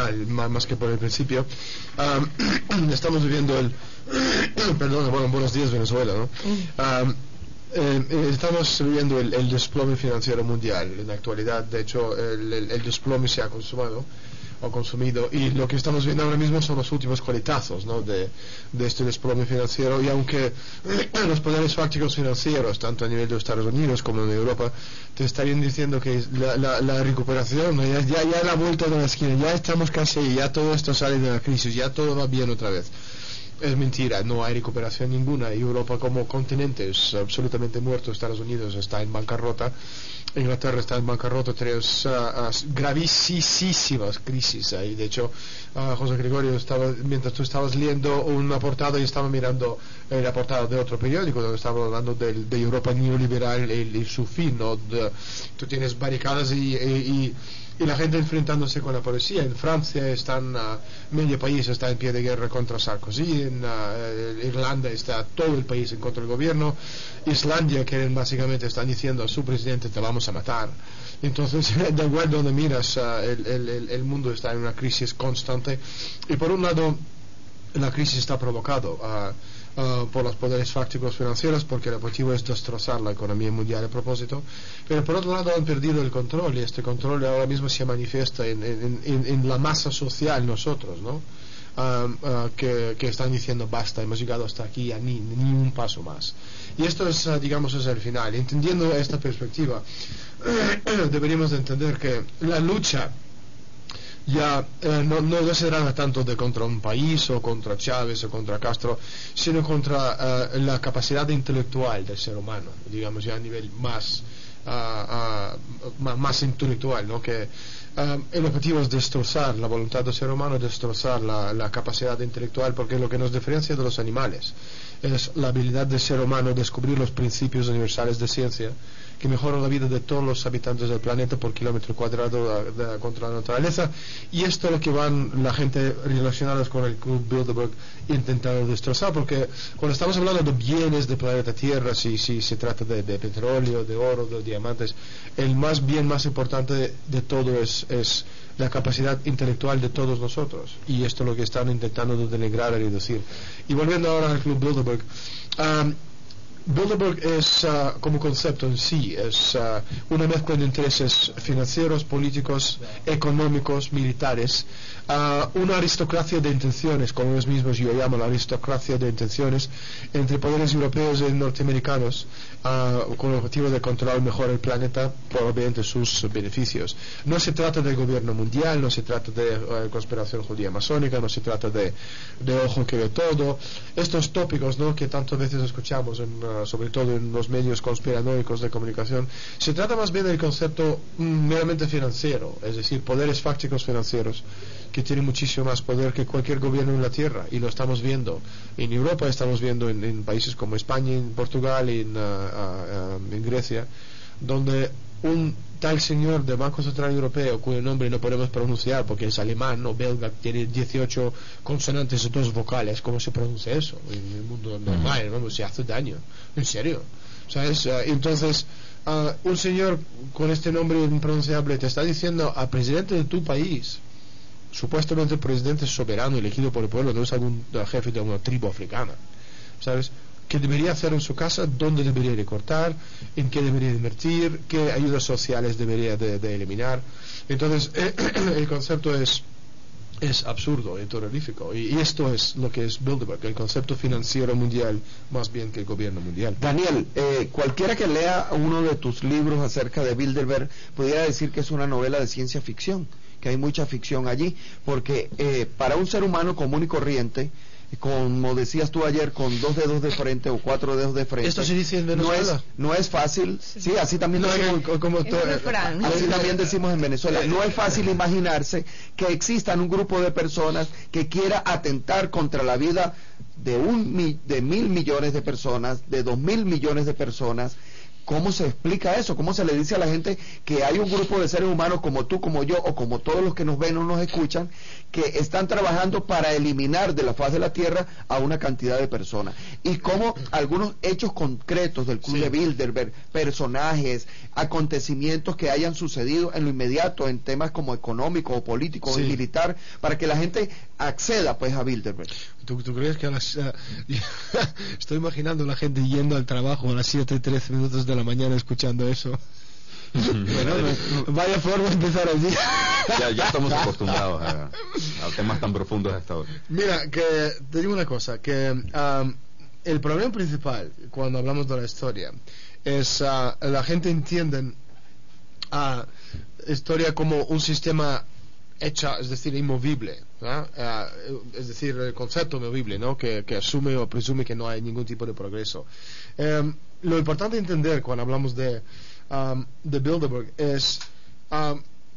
final, más que por el principio. Estamos viviendo perdón, bueno, buenos días Venezuela, ¿no? Estamos viviendo el desplome financiero mundial en la actualidad. De hecho, el desplome se ha consumido, y lo que estamos viendo ahora mismo son los últimos coletazos, ¿no?, de este desplome financiero. Y aunque los poderes fácticos financieros, tanto a nivel de Estados Unidos como en Europa, te estarían diciendo que la recuperación ya a la vuelta de la esquina, ya estamos casi, ya todo esto sale de la crisis, ya todo va bien otra vez. Es mentira, no hay recuperación ninguna. Europa como continente es absolutamente muerto. Estados Unidos está en bancarrota, Inglaterra está en bancarrota, tres gravísimas crisis ahí. De hecho, José Gregorio, mientras tú estabas leyendo una portada, y estaba mirando la portada de otro periódico donde estaba hablando de Europa neoliberal y su fin, ¿no? Tú tienes barricadas y la gente enfrentándose con la policía. En Francia medio país está en pie de guerra contra Sarkozy. En Irlanda está todo el país en contra del gobierno. Islandia, que básicamente están diciendo a su presidente: te vamos a matar. Entonces, da igual donde miras, el mundo está en una crisis constante. Y por un lado, la crisis está provocada por los poderes fácticos financieros, porque el objetivo es destrozar la economía mundial a propósito. Pero por otro lado han perdido el control, y este control ahora mismo se manifiesta en la masa social, nosotros, ¿no? Que están diciendo: basta, hemos llegado hasta aquí, ya ni un paso más. Y esto es, digamos, es el final. Entendiendo esta perspectiva, deberíamos de entender que la lucha ya no será tanto contra un país o contra Chávez o contra Castro, sino contra la capacidad intelectual del ser humano, digamos, ya a nivel más intelectual, ¿no? Que el objetivo es destrozar la voluntad del ser humano, destrozar la capacidad intelectual, porque lo que nos diferencia de los animales es la habilidad del ser humano de descubrir los principios universales de ciencia que mejoran la vida de todos los habitantes del planeta por kilómetro cuadrado contra la naturaleza. Y esto es lo que van la gente relacionada con el Club Bilderberg intentando destrozar, porque cuando estamos hablando de bienes del planeta Tierra, si se trata de petróleo, de oro, de diamantes, el bien más importante de todo es la capacidad intelectual de todos nosotros, y esto es lo que están intentando denigrar y reducir. Y volviendo ahora al Club Bilderberg, Bilderberg es, como concepto en sí, es una mezcla de intereses financieros, políticos, económicos, militares, una aristocracia de intenciones, como ellos mismos yo llamo la aristocracia de intenciones, entre poderes europeos y norteamericanos, con el objetivo de controlar mejor el planeta por obviamente sus beneficios. No se trata del gobierno mundial, no se trata de conspiración judía masónica, no se trata de ojo que ve todo, estos tópicos, ¿no?, que tantas veces escuchamos sobre todo en los medios conspiranoicos de comunicación. Se trata más bien del concepto meramente financiero, es decir, poderes fácticos financieros que tienen muchísimo más poder que cualquier gobierno en la Tierra, y lo estamos viendo en Europa, estamos viendo en países como España, en Portugal, en Grecia, donde un tal señor del Banco Central Europeo, cuyo nombre no podemos pronunciar porque es alemán o belga, tiene 18 consonantes y 2 vocales. ¿Cómo se pronuncia eso en el mundo normal? Vamos, se hace daño, en serio, ¿sabes? Entonces, un señor con este nombre impronunciable te está diciendo al presidente de tu país, supuestamente el presidente soberano elegido por el pueblo, no es algún jefe de una tribu africana, ¿sabes?, qué debería hacer en su casa, dónde debería recortar, en qué debería invertir, qué ayudas sociales debería de eliminar. Entonces, el concepto es absurdo y terrorífico, y esto es lo que es Bilderberg, el concepto financiero mundial más bien que el gobierno mundial. Daniel, cualquiera que lea uno de tus libros acerca de Bilderberg pudiera decir que es una novela de ciencia ficción, que hay mucha ficción allí, porque para un ser humano común y corriente, como decías tú ayer, con 2 dedos de frente o 4 dedos de frente. ¿Esto se dice en Venezuela? No es fácil. Sí, así también decimos, así también decimos en Venezuela. No es fácil imaginarse que existan un grupo de personas que quiera atentar contra la vida de 1.000 millones de personas, de 2.000 millones de personas, ¿Cómo se explica eso? ¿Cómo se le dice a la gente que hay un grupo de seres humanos como tú, como yo, o como todos los que nos ven o nos escuchan, que están trabajando para eliminar de la faz de la Tierra a una cantidad de personas? Y cómo algunos hechos concretos del Club de Bilderberg, personajes, acontecimientos que hayan sucedido en lo inmediato en temas como económico o político o militar, para que la gente acceda pues a Bilderberg. ¿Tú crees que estoy imaginando a la gente yendo al trabajo a las 7:13 de la mañana escuchando eso? Bueno, vaya forma de empezar el día. Ya estamos acostumbrados a temas tan profundos a esta hora. Mira, que te digo una cosa, que el problema principal cuando hablamos de la historia es la gente entiende historia como un sistema hecha, es decir, inmovible, ¿no? Es decir, el concepto inmovible, ¿no? Que asume o presume que no hay ningún tipo de progreso. Lo importante entender cuando hablamos de Bilderberg es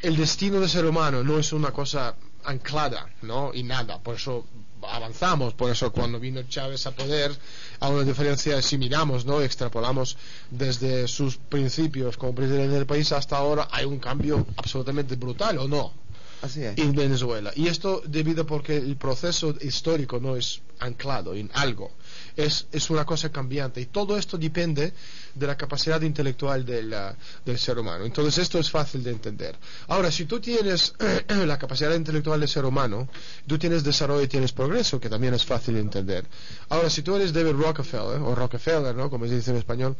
el destino del ser humano no es una cosa anclada, ¿no? Y nada, por eso avanzamos, por eso cuando vino Chávez a poder, a una diferencia, si miramos, ¿no? Extrapolamos desde sus principios como presidente del país hasta ahora, hay un cambio absolutamente brutal, ¿o no? Así es. En Venezuela. Y esto debido porque el proceso histórico no es anclado en algo, es una cosa cambiante, y todo esto depende de la capacidad intelectual del ser humano. Entonces esto es fácil de entender. Ahora, si tú tienes la capacidad intelectual del ser humano, tú tienes desarrollo y tienes progreso, que también es fácil de entender. Ahora, si tú eres David Rockefeller, o Rockefeller, ¿no? Como se dice en español,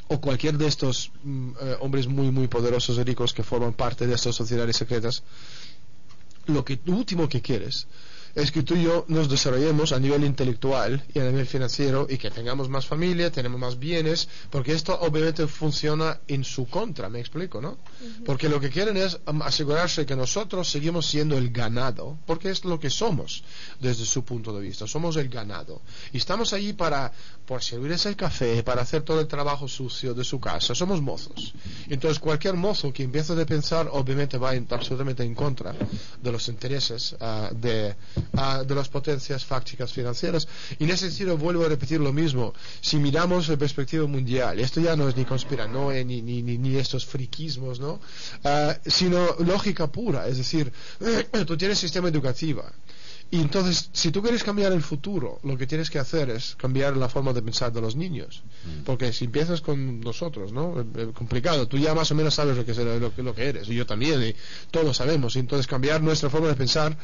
o cualquier de estos hombres muy muy poderosos y ricos que forman parte de estas sociedades secretas, lo último que quieres es que tú y yo nos desarrollemos a nivel intelectual y a nivel financiero, y que tengamos más familia, tenemos más bienes, porque esto obviamente funciona en su contra, me explico, ¿no? Porque lo que quieren es asegurarse que nosotros seguimos siendo el ganado, porque es lo que somos desde su punto de vista, somos el ganado, y estamos allí por servirles el café, para hacer todo el trabajo sucio de su casa, somos mozos. Entonces cualquier mozo que empiece a pensar obviamente va absolutamente en contra de los intereses de las potencias fácticas financieras. Y en ese sentido vuelvo a repetir lo mismo. Si miramos la perspectiva mundial, esto ya no es ni conspiranoia ni estos friquismos, ¿no? Sino lógica pura. Es decir, tú tienes sistema educativo, y entonces si tú quieres cambiar el futuro, lo que tienes que hacer es cambiar la forma de pensar de los niños, porque si empiezas con nosotros, ¿no? Es complicado. Tú ya más o menos sabes lo que eres, y yo también, y todos sabemos. Y entonces cambiar nuestra forma de pensar,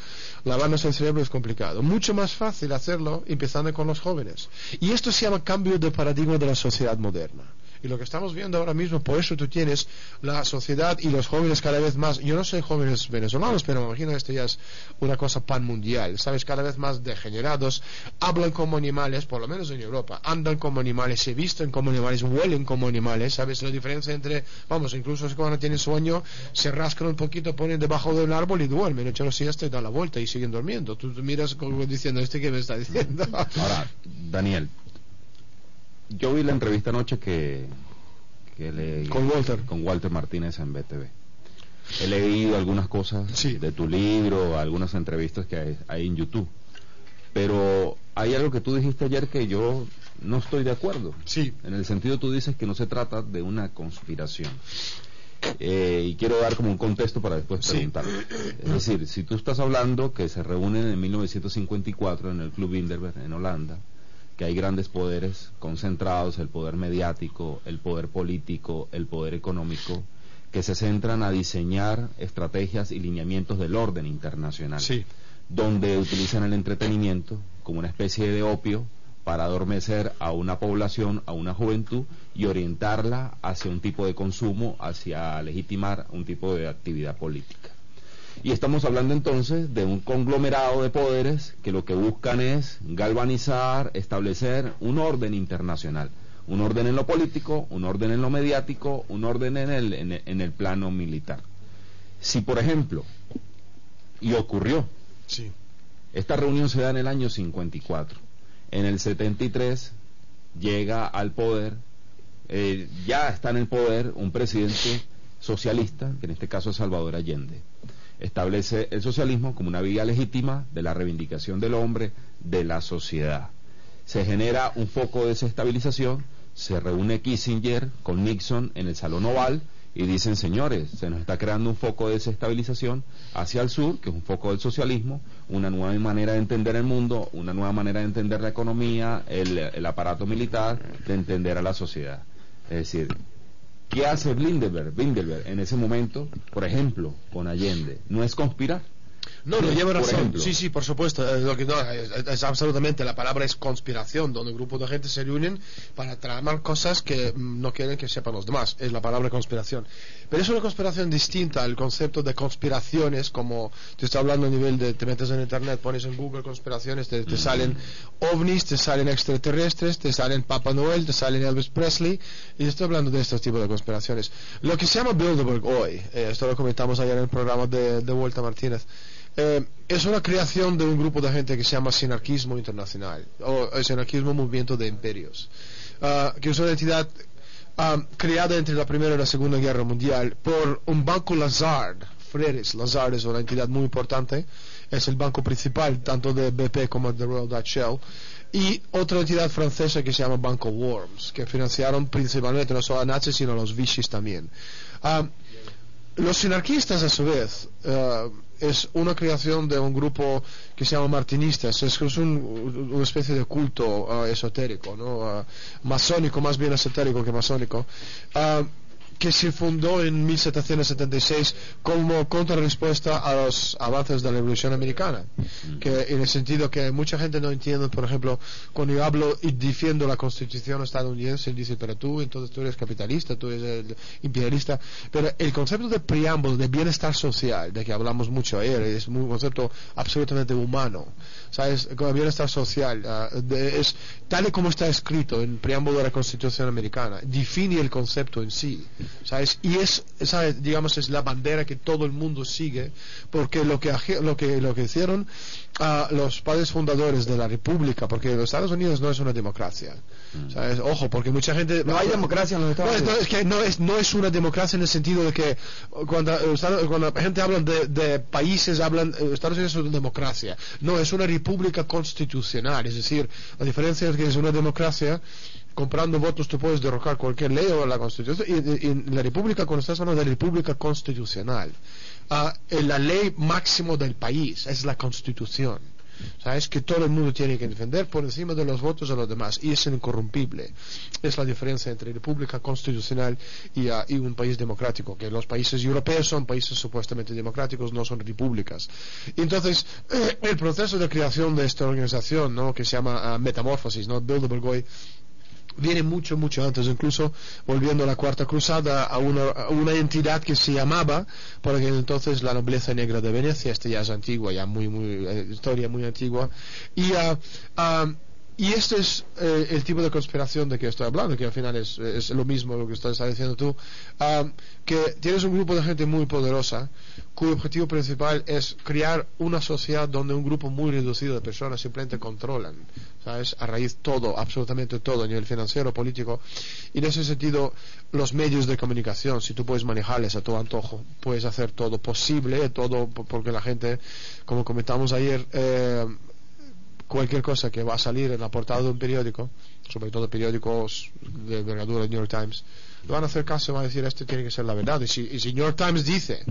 lavarnos el cerebro, es complicado. Mucho más fácil hacerlo empezando con los jóvenes, y esto se llama cambio de paradigma de la sociedad moderna. Y lo que estamos viendo ahora mismo, por eso tú tienes la sociedad y los jóvenes cada vez más, yo no sé jóvenes venezolanos, pero me imagino esto ya es una cosa pan mundial, ¿sabes? Cada vez más degenerados, hablan como animales, por lo menos en Europa, andan como animales, se visten como animales, huelen como animales, ¿sabes? La diferencia entre, vamos, incluso cuando tienen sueño, se rascan un poquito, ponen debajo de un árbol y duermen, echan la siesta y dan la vuelta y siguen durmiendo. Tú miras como diciendo, ¿qué me está diciendo? Ahora, Daniel, yo vi la entrevista anoche que con Walter Martínez en BTV. He leído algunas cosas de tu libro, algunas entrevistas que hay en YouTube, pero hay algo que tú dijiste ayer que yo no estoy de acuerdo. En el sentido, tú dices que no se trata de una conspiración. Y quiero dar como un contexto para después preguntar. Es decir, si tú estás hablando que se reúnen en 1954 en el Club Bilderberg en Holanda, que hay grandes poderes concentrados, el poder mediático, el poder político, el poder económico, que se centran a diseñar estrategias y lineamientos del orden internacional, donde utilizan el entretenimiento como una especie de opio para adormecer a una población, a una juventud, y orientarla hacia un tipo de consumo, hacia legitimar un tipo de actividad política. Y estamos hablando entonces de un conglomerado de poderes que lo que buscan es galvanizar, establecer un orden internacional, un orden en lo político, un orden en lo mediático, un orden en el plano militar. Si, por ejemplo, y ocurrió, esta reunión se da en el año 54, en el 73 llega al poder, ya está en el poder un presidente socialista, que en este caso es Salvador Allende. Establece el socialismo como una vía legítima de la reivindicación del hombre, de la sociedad. Se genera un foco de desestabilización se reúne Kissinger con Nixon en el Salón Oval y dicen, señores, se nos está creando un foco de desestabilización hacia el sur, que es un foco del socialismo, una nueva manera de entender el mundo, una nueva manera de entender la economía, el aparato militar, de entender a la sociedad. Es decir, ¿qué hace Bilderberg en ese momento, por ejemplo, con Allende? No es conspirar. No, lleva razón. Sí, por supuesto. Lo que no, es absolutamente, la palabra es conspiración, donde un grupo de gente se reúnen para tramar cosas que no quieren que sepan los demás. Es la palabra conspiración. Pero es una conspiración distinta al concepto de conspiraciones, como te estoy hablando a nivel de, te metes en internet, pones en Google conspiraciones, te salen ovnis, te salen extraterrestres, te salen Papá Noel, te salen Elvis Presley, y estoy hablando de estos tipos de conspiraciones. Lo que se llama Bilderberg hoy, esto lo comentamos ayer en el programa de Vuelta Martínez, es una creación de un grupo de gente que se llama Sinarquismo Internacional, o el Sinarquismo Movimiento de Imperios, que es una entidad creada entre la Primera y la Segunda Guerra Mundial por un banco Lazard. Freres Lazard es una entidad muy importante, es el banco principal tanto de BP como de Royal Dutch Shell, y otra entidad francesa que se llama Banco Worms, que financiaron principalmente no solo a nazis sino a los Vichys también. Los sinarquistas, a su vez, es una creación de un grupo que se llama martinistas, es una especie de culto esotérico, ¿no? Masónico, más bien esotérico que masónico, que se fundó en 1776 como contrarrespuesta a los avances de la Revolución Americana, que en el sentido que mucha gente no entiende, por ejemplo, cuando yo hablo y defiendo la Constitución estadounidense, dice, pero tú eres capitalista, tú eres el imperialista, pero el concepto de preámbulo, de bienestar social, de que hablamos mucho ayer, es un concepto absolutamente humano, ¿sabes? Como bienestar social, es tal y como está escrito en el preámbulo de la Constitución americana, define el concepto en sí, ¿sabes? Y es, ¿sabes? Digamos, es la bandera que todo el mundo sigue, porque lo que hicieron los padres fundadores de la República, porque los Estados Unidos no es una democracia, ¿sabes? Ojo, porque mucha gente no hay democracia en los Estados Unidos. Es que no es una democracia en el sentido de que cuando la gente habla de países, hablan Estados Unidos es una democracia. No, es una república constitucional, es decir, la diferencia es que es una democracia. Comprando votos tú puedes derrocar cualquier ley o la Constitución, y en la República, cuando estás hablando de República Constitucional, la ley máximo del país es la Constitución, ¿sabes? Que todo el mundo tiene que defender por encima de los votos de los demás, y es incorrompible. Es la diferencia entre República Constitucional y un país democrático, que los países europeos son países supuestamente democráticos, no son repúblicas. Entonces, el proceso de creación de esta organización, ¿no? Que se llama Metamorfosis, ¿no? Bilderberg viene mucho antes, incluso volviendo a la Cuarta Cruzada, a una entidad que se llamaba, por aquel entonces, la Nobleza Negra de Venecia. Esta ya es antigua, ya muy historia muy antigua, y este es el tipo de conspiración de que estoy hablando, que al final es lo mismo lo que estás diciendo tú, que tienes un grupo de gente muy poderosa cuyo objetivo principal es crear una sociedad donde un grupo muy reducido de personas simplemente controlan, ¿sabes? A raíz todo, absolutamente todo, a nivel financiero, político, y en ese sentido los medios de comunicación, si tú puedes manejarles a tu antojo, puedes hacer todo posible, todo, porque la gente, como comentamos ayer, cualquier cosa que va a salir en la portada de un periódico, sobre todo periódicos de envergadura, New York Times, le van a hacer caso, van a decir, esto tiene que ser la verdad. Y si New York Times dice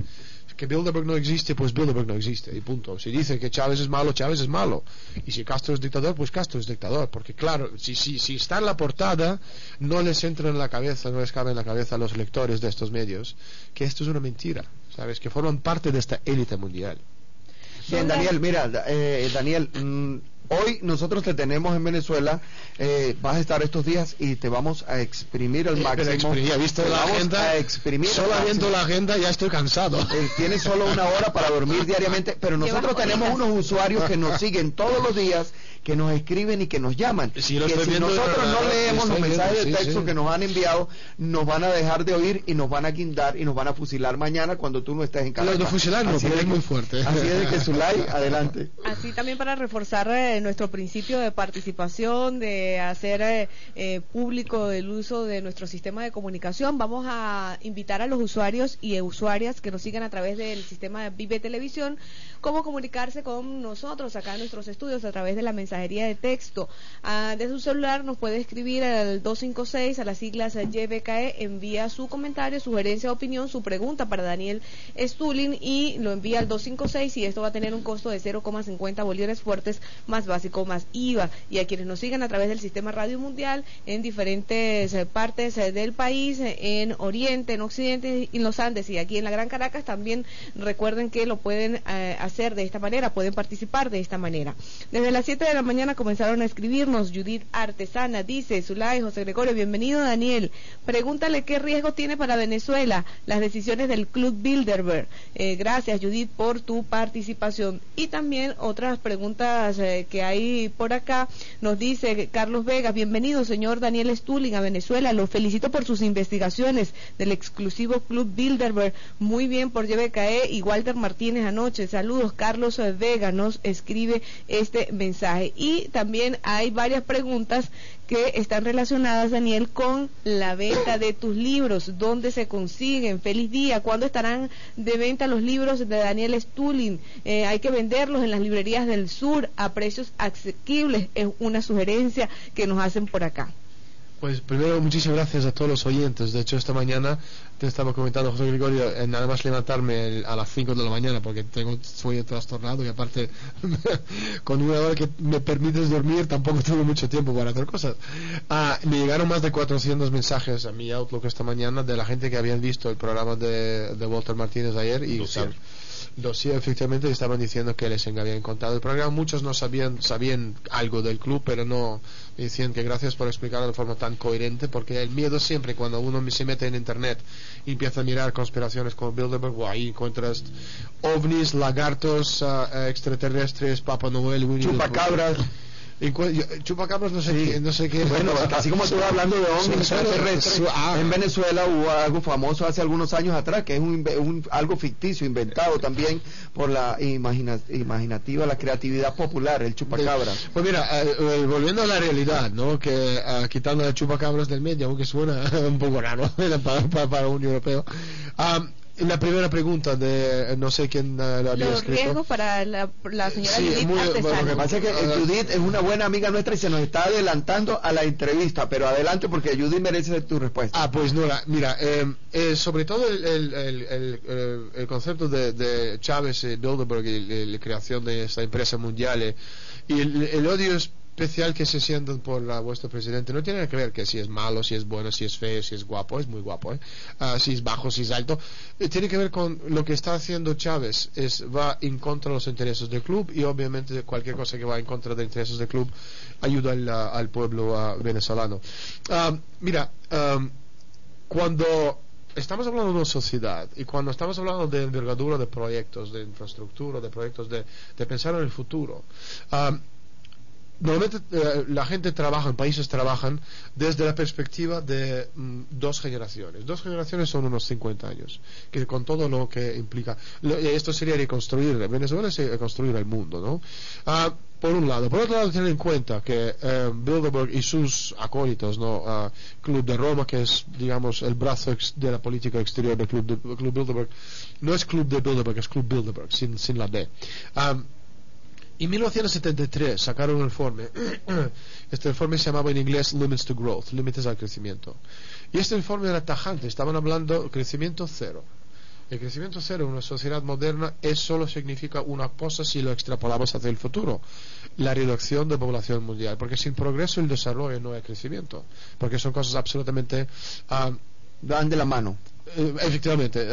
que Bilderberg no existe, pues Bilderberg no existe, y punto. Si dice que Chávez es malo, Chávez es malo. Y si Castro es dictador, pues Castro es dictador. Porque claro, si está en la portada, no les entra en la cabeza, no les cabe en la cabeza a los lectores de estos medios que esto es una mentira, ¿sabes? Que forman parte de esta élite mundial. Bien, Daniel, mira, Daniel, hoy nosotros te tenemos en Venezuela, vas a estar estos días y te vamos a exprimir al máximo. ¿Ya viste la agenda? Solo viendo la agenda ya estoy cansado. Tienes solo una hora para dormir diariamente, pero nosotros tenemos unos usuarios que nos siguen todos los días, que nos escriben y que nos llaman. Si nosotros no leemos los mensajes de texto que nos han enviado, nos van a dejar de oír y nos van a guindar y nos van a fusilar mañana cuando tú no estés en casa. Los de fusilar no, pero es muy fuerte. Así es que Zulay, adelante. Así también para reforzar nuestro principio de participación, de hacer público el uso de nuestro sistema de comunicación, vamos a invitar a los usuarios y usuarias que nos sigan a través del sistema de Vive Televisión, cómo comunicarse con nosotros acá en nuestros estudios a través de la mensajería mensajería de texto. Desde su celular nos puede escribir al 256 a las siglas YBKE, envía su comentario, sugerencia, opinión, su pregunta para Daniel Stulin y lo envía al 256 y esto va a tener un costo de 0,50 bolívares fuertes más básico más IVA. Y a quienes nos sigan a través del Sistema Radio Mundial en diferentes partes del país, en Oriente, en Occidente, en los Andes y aquí en la Gran Caracas, también recuerden que lo pueden hacer de esta manera, pueden participar de esta manera. Desde las 7 de la mañana comenzaron a escribirnos. Judith Artesana dice: Zulay, José Gregorio, bienvenido Daniel. Pregúntale qué riesgo tiene para Venezuela las decisiones del Club Bilderberg. Gracias Judith por tu participación. Y también otras preguntas que hay por acá. Nos dice Carlos Vegas: bienvenido señor Daniel Stulin a Venezuela. Lo felicito por sus investigaciones del exclusivo Club Bilderberg. Muy bien por YBKE. Y Walter Martínez anoche. Saludos. Carlos Vega nos escribe este mensaje. Y también hay varias preguntas que están relacionadas, Daniel, con la venta de tus libros. ¿Dónde se consiguen? Feliz día. ¿Cuándo estarán de venta los libros de Daniel Stulin? Hay que venderlos en las librerías del sur a precios asequibles. Es una sugerencia que nos hacen por acá. Pues primero, muchísimas gracias a todos los oyentes. De hecho, esta mañana te estaba comentando, José Gregorio, nada más levantarme a las 5 de la mañana porque soy trastornado y aparte con una hora que me permites dormir tampoco tengo mucho tiempo para hacer cosas. Me llegaron más de 400 mensajes a mi Outlook esta mañana de la gente que habían visto el programa de Walter Martínez ayer y dossier, efectivamente estaban diciendo que les habían contado el programa. Muchos no sabían algo del club, pero no decían que gracias por explicarlo de forma tan coherente, porque el miedo siempre cuando uno se mete en internet y empieza a mirar conspiraciones como Bilderberg, ahí encuentras ovnis, lagartos, extraterrestres, Papá Noel, chupacabras. Chupacabras no sé qué. Bueno, así como estuve hablando de ovnis extraterrestres, en Venezuela hubo algo famoso hace algunos años atrás, que es algo ficticio, inventado también por la imaginativa, la creatividad popular, el chupacabras. Pues mira, volviendo a la realidad, ¿no? Que quitando el chupacabras del medio, aunque suena un poco raro para un europeo. La primera pregunta de no sé quién lo había los escrito. Riesgos para la señora Judith Artesana. Bueno, lo que pasa es que Judith es una buena amiga nuestra y se nos está adelantando a la entrevista, pero adelante porque Judith merece tu respuesta. Pues no, mira, sobre todo el concepto de Chávez y Bilderberg y la creación de esta empresa mundial y el odio especial que se sienten por vuestro presidente no tiene que ver que si es malo, si es bueno, si es feo, si es guapo, es muy guapo, si es bajo, si es alto, tiene que ver con lo que está haciendo Chávez, va en contra de los intereses del club y obviamente cualquier cosa que va en contra de los intereses del club ayuda al pueblo venezolano. Cuando estamos hablando de una sociedad y cuando estamos hablando de envergadura de proyectos, de infraestructura, de proyectos de pensar en el futuro, normalmente la gente trabaja, países trabajan desde la perspectiva de dos generaciones. Dos generaciones son unos 50 años, que con todo lo que implica. Esto sería reconstruir, Venezuela es reconstruir el mundo, ¿no? Por un lado. Por otro lado, tener en cuenta que Bilderberg y sus acólitos, ¿no? Club de Roma, que es, digamos, el brazo de la política exterior del Club Bilderberg, no es Club de Bilderberg, es Club Bilderberg, sin la D. En 1973 sacaron un informe. Este informe se llamaba en inglés Limits to Growth, límites al crecimiento. Y este informe era tajante, estaban hablando crecimiento cero. El crecimiento cero en una sociedad moderna solo significa una cosa si lo extrapolamos hacia el futuro: la reducción de población mundial, porque sin progreso y el desarrollo no hay crecimiento, porque son cosas absolutamente van de la mano. Efectivamente,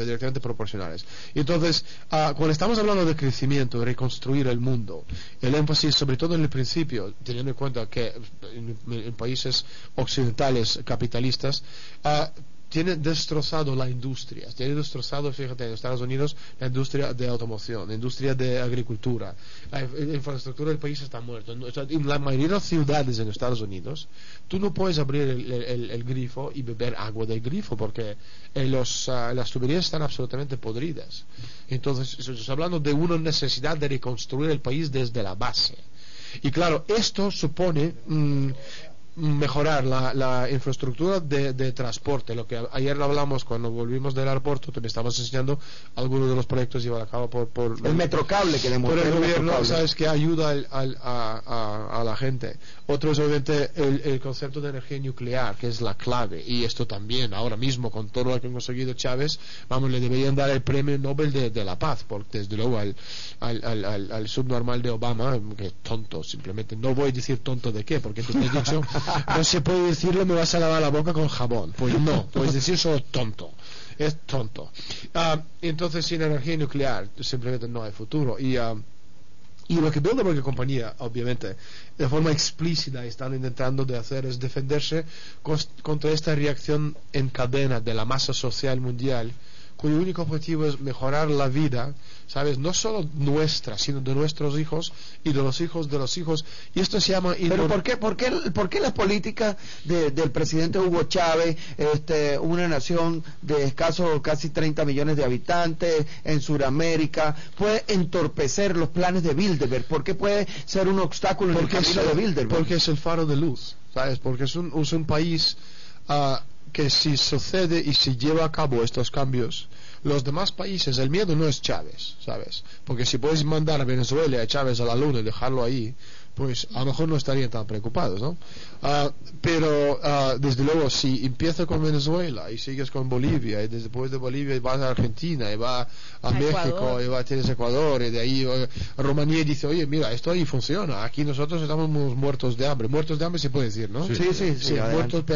directamente proporcionales. Entonces, cuando estamos hablando de crecimiento, de reconstruir el mundo, el énfasis, sobre todo en el principio, teniendo en cuenta que en países occidentales capitalistas, tiene destrozado la industria, tiene destrozado, fíjate, en Estados Unidos, la industria de automoción, la industria de agricultura, la infraestructura del país está muerta. En la mayoría de las ciudades en Estados Unidos, tú no puedes abrir el grifo y beber agua del grifo porque las tuberías están absolutamente podridas. Entonces, estamos hablando de una necesidad de reconstruir el país desde la base. Y claro, esto supone mejorar la infraestructura de transporte. Lo que ayer lo hablamos cuando volvimos del aeropuerto, te me estabas enseñando algunos de los proyectos llevados a cabo por el metrocable que por el gobierno, sabes, que ayuda a la gente. Otro es obviamente el concepto de energía nuclear, que es la clave, y esto también ahora mismo con todo lo que ha conseguido Chávez, vamos, le deberían dar el premio Nobel de la paz, porque desde luego al subnormal de Obama, que es tonto, simplemente no voy a decir tonto de qué, porque tú te has dicho no se puede decirlo, me vas a lavar la boca con jabón. Pues no, puedes decir solo tonto. Es tonto. Entonces, sin energía nuclear simplemente no hay futuro. Y lo que Bilderberg y compañía, obviamente, de forma explícita están intentando de hacer es defenderse contra esta reacción en cadena de la masa social mundial, cuyo único objetivo es mejorar la vida, ¿sabes? No solo nuestra, sino de nuestros hijos y de los hijos de los hijos. Y esto se llama... Pero ¿por qué la política del presidente Hugo Chávez, una nación de escasos casi 30 millones de habitantes en Sudamérica, puede entorpecer los planes de Bilderberg? ¿Por qué puede ser un obstáculo en el camino de Bilderberg? Porque es el faro de luz, ¿sabes? Porque es un país... que si sucede y si lleva a cabo estos cambios, los demás países, el miedo no es Chávez, ¿sabes? Porque si puedes mandar a Venezuela y a Chávez a la luna y dejarlo ahí, pues a lo mejor no estarían tan preocupados, ¿no? Pero desde luego, si empieza con Venezuela y sigues con Bolivia, y después de Bolivia vas a Argentina y vas a México y tienes Ecuador, y de ahí Rumanía, y dice, oye, mira, esto ahí funciona, aquí nosotros estamos muertos de hambre se puede decir, ¿no? Sí,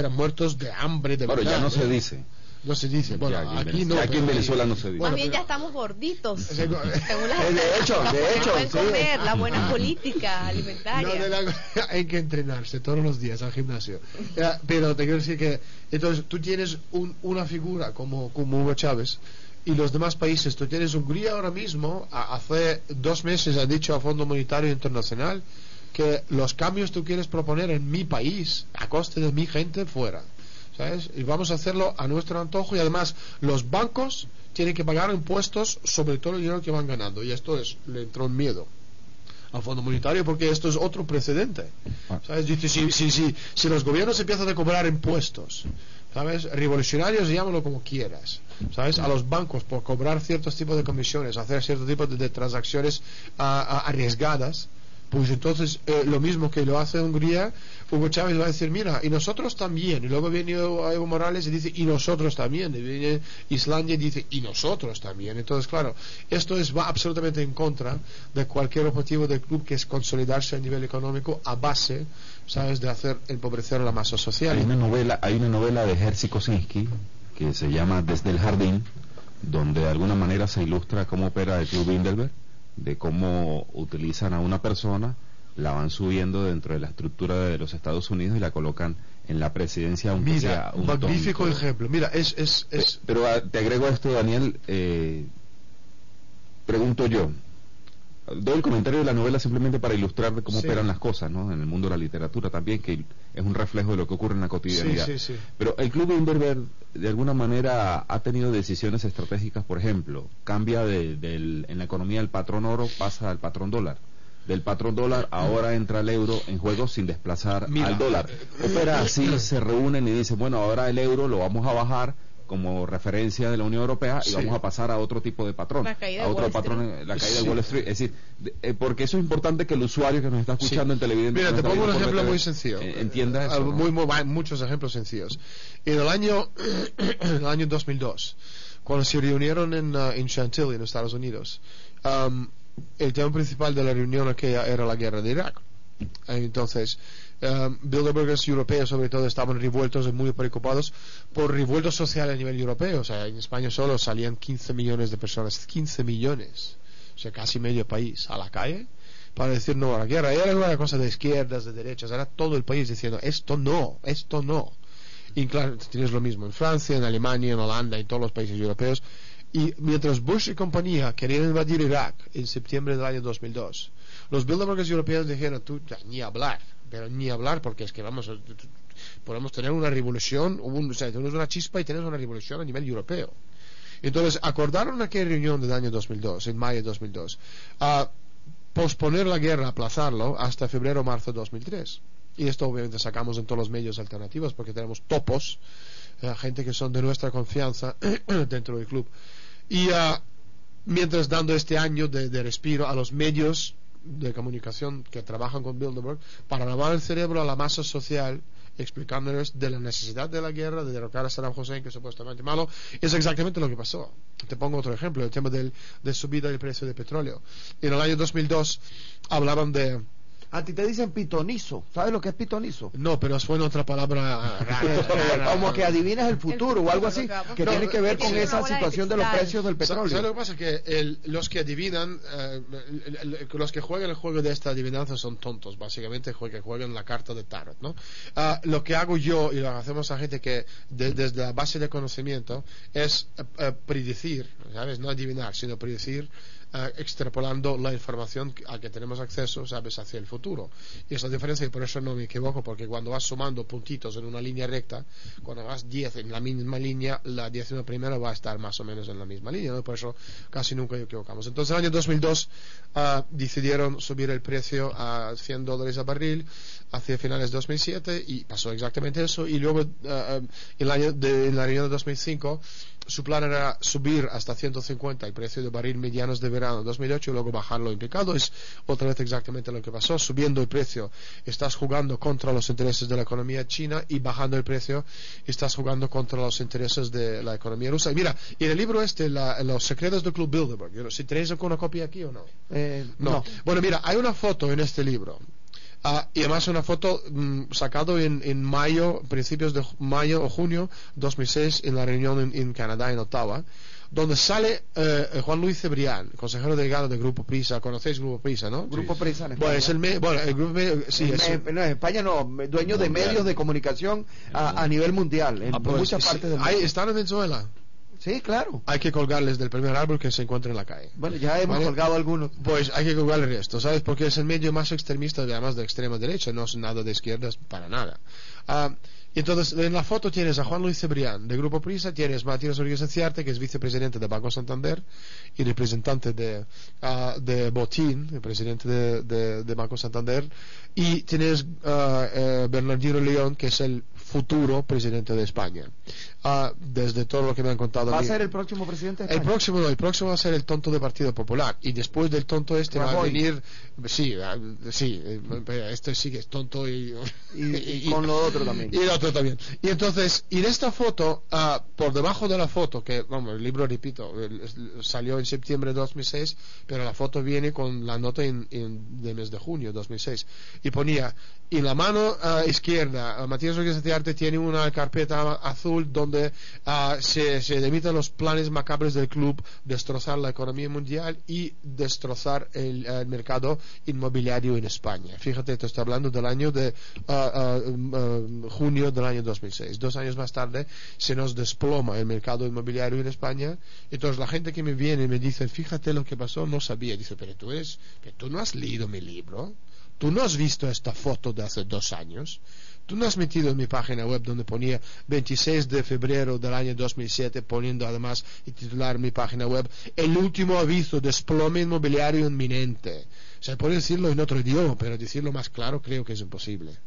muertos de hambre de verdad. Pero ya no se dice. No se dice, bueno, aquí no. Aquí en Venezuela no se dice. Más bien ya estamos gorditos. Según de hecho, sí. Comer, la buena política alimentaria. Hay que entrenarse todos los días al gimnasio. Pero te quiero decir que, entonces, tú tienes una figura como Hugo Chávez, y los demás países, tú tienes Hungría ahora mismo, hace 2 meses ha dicho al Fondo Monetario Internacional que los cambios tú quieres proponer en mi país, a coste de mi gente, fuera. ¿Sabes? Y vamos a hacerlo a nuestro antojo, y además los bancos tienen que pagar impuestos sobre todo el dinero que van ganando, y esto le entró en miedo al Fondo Monetario, porque esto es otro precedente, ¿sabes? Dice, si los gobiernos empiezan a cobrar impuestos, ¿sabes? Revolucionarios, llámalo como quieras, ¿sabes? A los bancos por cobrar ciertos tipos de comisiones, hacer ciertos tipos de transacciones arriesgadas, pues entonces lo mismo que lo hace Hungría, Hugo Chávez va a decir, mira, y nosotros también, y luego viene Evo Morales y dice, y nosotros también, y viene Islandia y dice, y nosotros también. Entonces, claro, esto va absolutamente en contra de cualquier objetivo del club, que es consolidarse a nivel económico a base, ¿sabes?, de hacer empobrecer a la masa social. Hay una novela de Jerzy Kosinski que se llama Desde el Jardín, donde de alguna manera se ilustra cómo opera el club Bilderberg, de cómo utilizan a una persona, la van subiendo dentro de la estructura de los Estados Unidos y la colocan en la presidencia, aunque sea un magnífico tonto. Ejemplo. Mira, Pero te agrego a esto, Daniel, pregunto yo, doy el comentario de la novela simplemente para ilustrar de cómo operan las cosas, ¿no? En el mundo de la literatura también, que es un reflejo de lo que ocurre en la cotidianidad. Pero el club Bilderberg de alguna manera ha tenido decisiones estratégicas, por ejemplo, cambia en la economía del patrón oro, pasa al patrón dólar. Del patrón dólar ahora entra el euro en juego sin desplazar al dólar. Opera así, se reúnen y dicen, bueno, ahora el euro lo vamos a bajar como referencia de la Unión Europea y vamos a pasar a otro tipo de patrón, a otro patrón, la caída de Wall Street. Es decir, porque eso es importante que el usuario que nos está escuchando en televidente, mira, te pongo un ejemplo muy sencillo, entienda eso, muchos ejemplos sencillos. En el año 2002, cuando se reunieron en Chantilly, en Estados Unidos, el tema principal de la reunión aquella era la guerra de Irak. Entonces Bilderbergers europeos sobre todo estaban revueltos y muy preocupados por revueltos sociales a nivel europeo. O sea, en España solo salían 15 millones de personas, 15 millones, o sea, casi medio país a la calle para decir no a la guerra. Era una cosa de izquierdas, de derechas, era todo el país diciendo esto no. Y claro, tienes lo mismo en Francia, en Alemania, en Holanda, en todos los países europeos. Y mientras Bush y compañía querían invadir Irak en septiembre del año 2002, los Bilderbergers europeos dijeron, ni hablar, porque es que podemos tener una revolución, tenemos una chispa y tenemos una revolución a nivel europeo. Entonces acordaron aquella reunión del año 2002, en mayo de 2002, a posponer la guerra, aplazarlo hasta febrero o marzo de 2003. y esto obviamente sacamos en todos los medios alternativos porque tenemos topos, gente que son de nuestra confianza dentro del club, y mientras dando este año de respiro a los medios de comunicación que trabajan con Bilderberg para lavar el cerebro a la masa social, explicándoles de la necesidad de la guerra, de derrocar a Saddam Hussein, que es supuestamente malo. Es exactamente lo que pasó. Te pongo otro ejemplo, el tema de subida del precio del petróleo. En el año 2002 hablaban de... A ti te dicen pitonizo. ¿Sabes lo que es pitonizo? No, pero suena otra palabra rara. Como que adivinas el futuro o algo así, que tiene que ver con esa situación de los precios del petróleo. ¿Sabes lo que pasa? Que los que adivinan, los que juegan el juego de esta adivinanza son tontos, básicamente, que juegan la carta de tarot, ¿no? Lo que hago yo, y lo hacemos a gente que desde la base de conocimiento, es predecir, ¿sabes? No adivinar, sino predecir, extrapolando la información a que tenemos acceso, sabes, hacia el futuro. Y esa diferencia, y por eso no me equivoco, porque cuando vas sumando puntitos en una línea recta, cuando vas 10 en la misma línea, la 11ª va a estar más o menos en la misma línea, ¿no? Por eso casi nunca equivocamos. Entonces, en el año 2002 decidieron subir el precio a $100 a barril hacia finales de 2007, y pasó exactamente eso. Y luego, en la reunión de 2005, su plan era subir hasta 150 el precio de barril medianos de verano 2008 y luego bajarlo en picado. Es otra vez exactamente lo que pasó. Subiendo el precio estás jugando contra los intereses de la economía china, y bajando el precio estás jugando contra los intereses de la economía rusa. Y mira, en el libro los secretos del Club Bilderberg, si tenéis alguna copia aquí o no. No. Bueno, mira, hay una foto en este libro. Y además una foto sacado en mayo, principios de mayo o junio 2006, en la reunión en Canadá, en Ottawa, donde sale Juan Luis Cebrián, consejero delegado del Grupo Prisa. ¿Conocéis Grupo Prisa, no? Grupo Prisa en España. Bueno, el Grupo sí, en España no, dueño de medios de comunicación a nivel mundial, en muchas partes del mundo. ¿Están en Venezuela? Sí, claro. Hay que colgarles del primer árbol que se encuentra en la calle. Bueno, ya hemos colgado algunos. Pues hay que colgarles esto, ¿sabes? Porque es el medio más extremista, además de extrema derecha, no es nada de izquierdas para nada. Entonces, en la foto tienes a Juan Luis Cebrián, de Grupo Prisa, tienes a Matías Rodríguez Anciarte, que es vicepresidente de Banco Santander y representante de Botín, el presidente de Banco Santander, y tienes Bernardino León, que es el futuro presidente de España. Desde todo lo que me han contado. ¿Va a ser el próximo presidente de España? El próximo va a ser el tonto del Partido Popular, y después del tonto este va a venir, este sí que es tonto y con lo otro también. Y el otro también. Y entonces, en esta foto, por debajo de la foto, que el libro, repito, salió en septiembre de 2006, pero la foto viene con la nota de mes de junio de 2006, y ponía en la mano izquierda, Matías Rodríguez Anciarte tiene una carpeta azul donde se limitan los planes macabros del club: destrozar la economía mundial y destrozar el mercado inmobiliario en España. Fíjate, te estoy hablando del año de junio del año 2006. 2 años más tarde se nos desploma el mercado inmobiliario en España. Entonces la gente que me viene y me dice, fíjate lo que pasó, no sabía. Dice, pero tú no has leído mi libro, tú no has visto esta foto de hace 2 años, tú no has metido en mi página web donde ponía 26 de febrero del año 2007, poniendo además y titular mi página web, el último aviso, desplome inmobiliario inminente. Se puede decirlo en otro idioma, pero decirlo más claro creo que es imposible.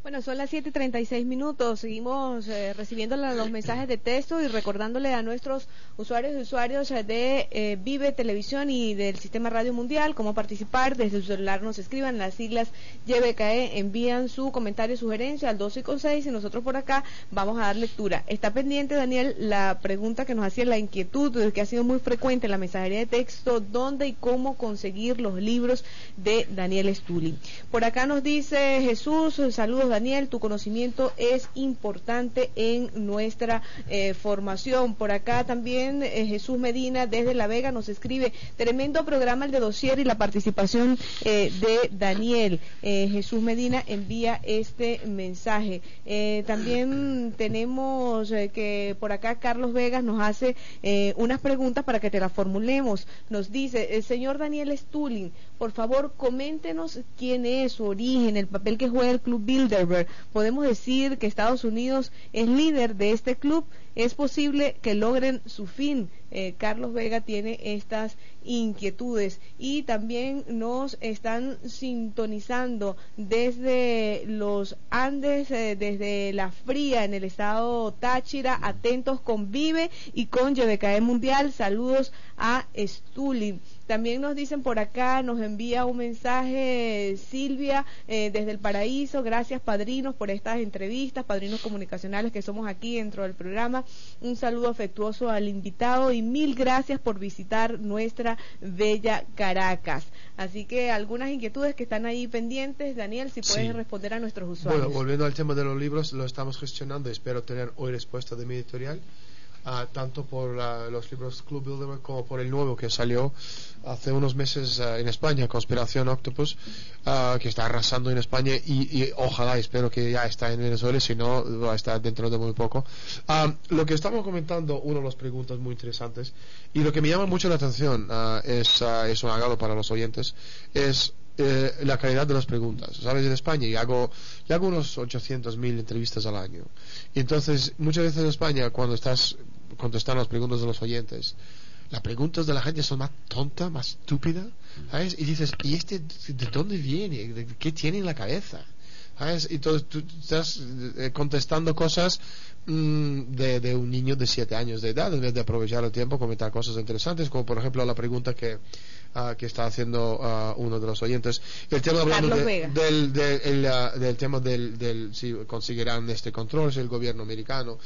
Bueno, son las 7:36. Seguimos recibiendo los mensajes de texto y recordándole a nuestros usuarios y usuarios de Vive Televisión y del Sistema Radio Mundial cómo participar. Desde su celular nos escriban las siglas YBKE, envían su comentario, sugerencia al 1256 y nosotros por acá vamos a dar lectura. Está pendiente, Daniel, la pregunta que nos hacía, la inquietud que ha sido muy frecuente en la mensajería de texto: ¿dónde y cómo conseguir los libros de Daniel Stulin? Por acá nos dice Jesús, saludos Daniel, tu conocimiento es importante en nuestra formación. Por acá también Jesús Medina desde La Vega nos escribe: tremendo programa el de Dossier y la participación de Daniel. Jesús Medina envía este mensaje. También tenemos que por acá Carlos Vegas nos hace unas preguntas para que te las formulemos. Nos dice, el señor Daniel Stulin, por favor coméntenos quién es, su origen, el papel que juega el Club Bilderberg. Podemos decir que Estados Unidos es líder de este club. ¿Es posible que logren su fin? Carlos Vega tiene estas inquietudes. Y también nos están sintonizando desde los Andes, desde La Fría, en el estado Táchira, atentos con Vive y con YBKE Mundial. Saludos a Stulin. También nos dicen por acá, nos envía un mensaje Silvia desde el Paraíso. Gracias, padrinos, por estas entrevistas, padrinos comunicacionales que somos aquí dentro del programa. Un saludo afectuoso al invitado y mil gracias por visitar nuestra bella Caracas. Así que algunas inquietudes que están ahí pendientes, Daniel, si puedes responder a nuestros usuarios. Bueno, volviendo al tema de los libros, lo estamos gestionando. Espero tener hoy respuesta de mi editorial. Tanto por los libros Club Bilderberg como por el nuevo que salió hace unos meses en España, Conspiración Octopus, que está arrasando en España y ojalá, espero que ya está en Venezuela, si no va a estar dentro de muy poco. Lo que estamos comentando, una de las preguntas muy interesantes y lo que me llama mucho la atención es un agado para los oyentes, es la calidad de las preguntas. Sabes, en España yo hago unos 800.000 entrevistas al año, y entonces muchas veces en España, cuando estás contestando las preguntas de los oyentes, las preguntas de la gente son más tontas, más estúpidas, ¿sabes? Y dices, ¿y este de dónde viene? ¿De qué tiene en la cabeza? ¿Sabes? Y tú estás contestando cosas de un niño de 7 años de edad, en vez de aprovechar el tiempo, comentar cosas interesantes, como por ejemplo la pregunta que está haciendo uno de los oyentes, el tema hablando del tema del si conseguirán este control, si el gobierno americano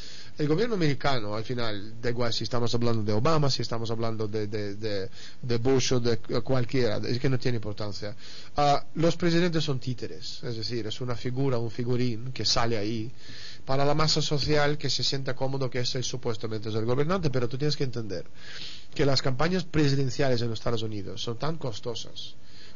al final, da igual si estamos hablando de Obama, si estamos hablando de Bush o de cualquiera, es que no tiene importancia. Los presidentes son títeres, es decir, es una figura, un figurín que sale ahí para la masa social que se sienta cómodo que ese supuestamente es el gobernante, pero tú tienes que entender que las campañas presidenciales en los Estados Unidos son tan costosas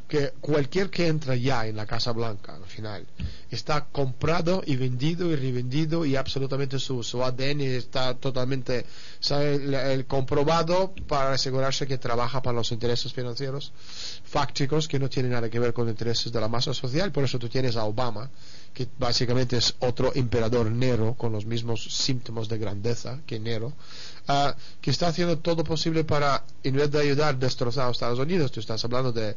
que cualquier que entra ya en la Casa Blanca al final está comprado y vendido y revendido, y absolutamente su ADN está totalmente, ¿sabe?, comprobado para asegurarse que trabaja para los intereses financieros fácticos que no tienen nada que ver con intereses de la masa social. Por eso tú tienes a Obama, que básicamente es otro emperador Nero con los mismos síntomas de grandeza que Nero, que está haciendo todo posible para, en vez de ayudar, destrozar a Estados Unidos. Tú estás hablando de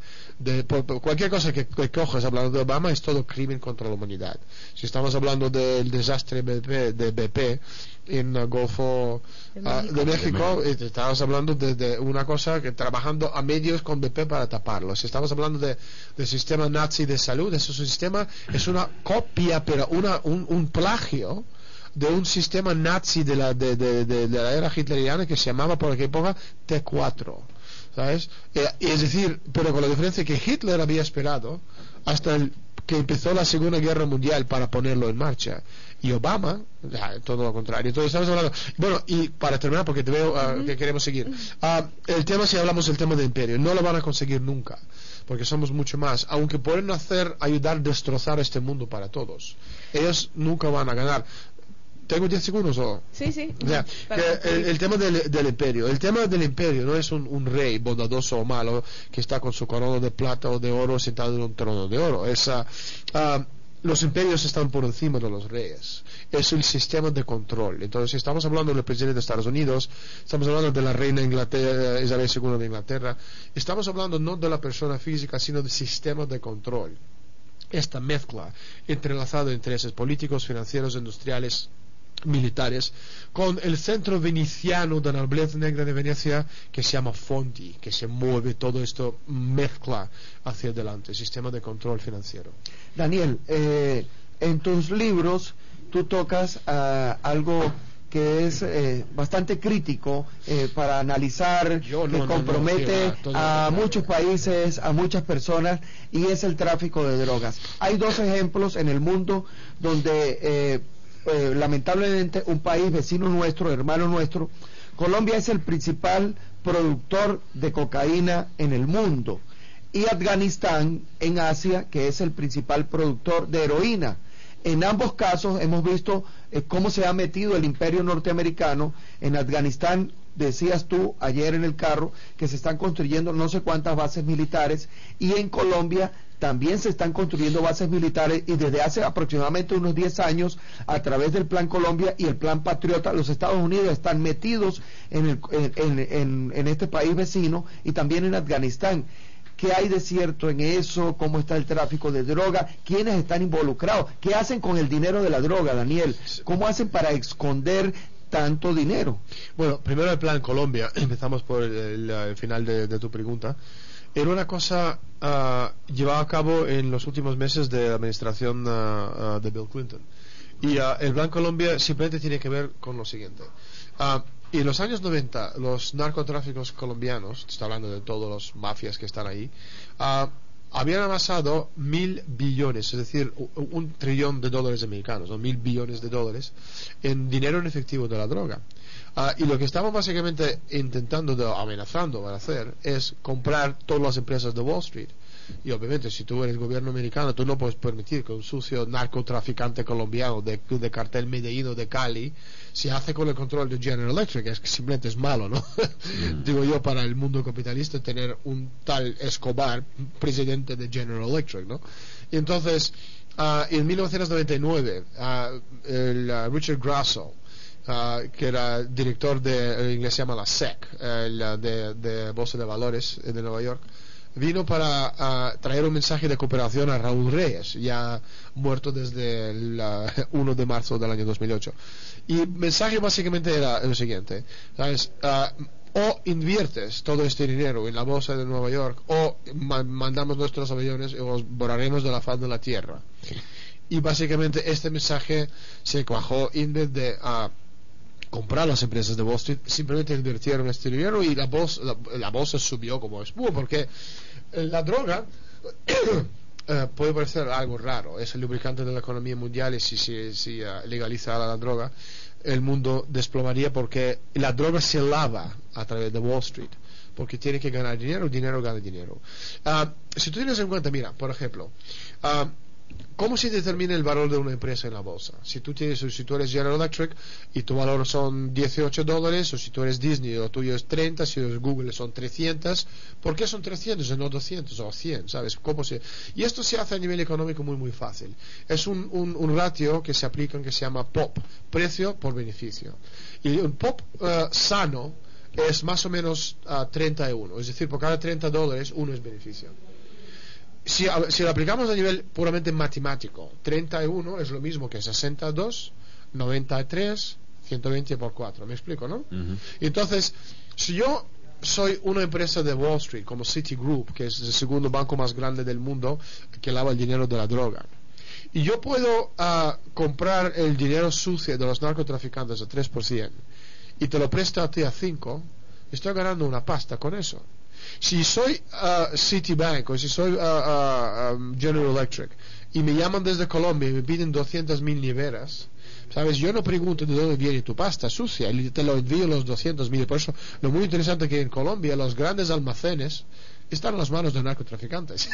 cualquier cosa que coges hablando de Obama es todo crimen contra la humanidad. Si estamos hablando del desastre de BP en el Golfo de México, estamos hablando de una cosa que trabajando a medios con BP para taparlo. Si estamos hablando del sistema nazi de salud, ese sistema es una copia, pero un plagio de un sistema nazi de la era hitleriana que se llamaba por aquella época T4, ¿sabes? Es decir, pero con la diferencia que Hitler había esperado hasta que empezó la Segunda Guerra Mundial para ponerlo en marcha, y Obama todo lo contrario. Entonces estamos hablando, bueno, y para terminar, porque te veo que queremos seguir, el tema, si hablamos del tema del imperio, no lo van a conseguir nunca, porque somos mucho más, aunque pueden ayudar a destrozar este mundo para todos, ellos nunca van a ganar. ¿Tengo 10 segundos o? Sí. O sea, el tema del imperio. El tema del imperio no es un rey bondadoso o malo que está con su corona de plata o de oro sentado en un trono de oro. Los imperios están por encima de los reyes. Es el sistema de control. Entonces, si estamos hablando del presidente de Estados Unidos, estamos hablando de la reina Isabel II de Inglaterra, estamos hablando no de la persona física, sino del sistema de control. Esta mezcla entrelazada de intereses políticos, financieros, industriales, militares, con el centro veneciano de la nobleza negra de Venecia, que se llama Fondi, que se mueve todo esto, mezcla hacia adelante, sistema de control financiero. Daniel, en tus libros tú tocas algo que es bastante crítico para analizar, que compromete a muchos países, a muchas personas, y es el tráfico de drogas. Hay 2 ejemplos en el mundo donde lamentablemente un país vecino nuestro, hermano nuestro, Colombia, es el principal productor de cocaína en el mundo, y Afganistán en Asia, que es el principal productor de heroína. En ambos casos hemos visto cómo se ha metido el imperio norteamericano. En Afganistán, decías tú ayer en el carro, que se están construyendo no sé cuántas bases militares, y en Colombia también se están construyendo bases militares, y desde hace aproximadamente unos 10 años, a través del Plan Colombia y el Plan Patriota, los Estados Unidos están metidos en este país vecino y también en Afganistán. ¿Qué hay de cierto en eso? ¿Cómo está el tráfico de droga? ¿Quiénes están involucrados? ¿Qué hacen con el dinero de la droga, Daniel? ¿Cómo hacen para esconder tanto dinero? Bueno, primero el Plan Colombia. Empezamos por el final de tu pregunta. Era una cosa llevada a cabo en los últimos meses de la administración de Bill Clinton. Y el Plan Colombia simplemente tiene que ver con lo siguiente. Y en los años 90, los narcotráficos colombianos, estoy hablando de todos los mafias que están ahí, habían amasado 1.000 billones, es decir, $1 trillón americanos, ¿no? 1.000 billones de dólares en dinero en efectivo de la droga. Y lo que estaban básicamente amenazando para hacer es comprar todas las empresas de Wall Street. Y obviamente, si tú eres gobierno americano, tú no puedes permitir que un sucio narcotraficante colombiano de cartel Medellín de Cali se hace con el control de General Electric. Es que simplemente es malo, ¿no? Digo yo, para el mundo capitalista, tener un tal Escobar presidente de General Electric, ¿no? Y entonces, en 1999, Richard Grasso, que era director en inglés se llama la SEC, de Bolsa de Valores de Nueva York, vino para traer un mensaje de cooperación a Raúl Reyes, ya muerto desde el 1 de marzo del año 2008. Y el mensaje básicamente era lo siguiente, ¿sabes? O inviertes todo este dinero en la bolsa de Nueva York, o mandamos nuestros aviones y os borraremos de la faz de la tierra. Y básicamente este mensaje se cuajó en vez de comprar las empresas de Wall Street, simplemente invirtieron este dinero y la bolsa subió como espuma, porque la droga puede parecer algo raro, es el lubricante de la economía mundial, y si legaliza la droga, el mundo desplomaría, porque la droga se lava a través de Wall Street, porque tiene que ganar dinero, el dinero gana dinero. Si tú tienes en cuenta, mira, por ejemplo, ¿cómo se determina el valor de una empresa en la bolsa? Si tú eres General Electric y tu valor son $18, o si tú eres Disney lo tuyo es 30, si eres Google son 300, ¿por qué son 300 y no 200 o 100? ¿Sabes? Y esto se hace a nivel económico muy muy fácil. Es un ratio que se aplica, que se llama POP, precio por beneficio. Y un POP sano es más o menos 31, es decir, por cada $30 uno es beneficio. Si lo aplicamos a nivel puramente matemático, 31 es lo mismo que 62, 93, 120 por 4. ¿Me explico, no? Entonces, si yo soy una empresa de Wall Street como Citigroup, que es el segundo banco más grande del mundo que lava el dinero de la droga, y yo puedo comprar el dinero sucio de los narcotraficantes a 3% y te lo presto a ti a 5, estoy ganando una pasta con eso. Si soy Citibank o si soy General Electric y me llaman desde Colombia y me piden 200.000 neveras, ¿sabes? Yo no pregunto de dónde viene tu pasta sucia, y te lo envío los 200.000. Por eso, lo muy interesante que en Colombia los grandes almacenes están en las manos de narcotraficantes.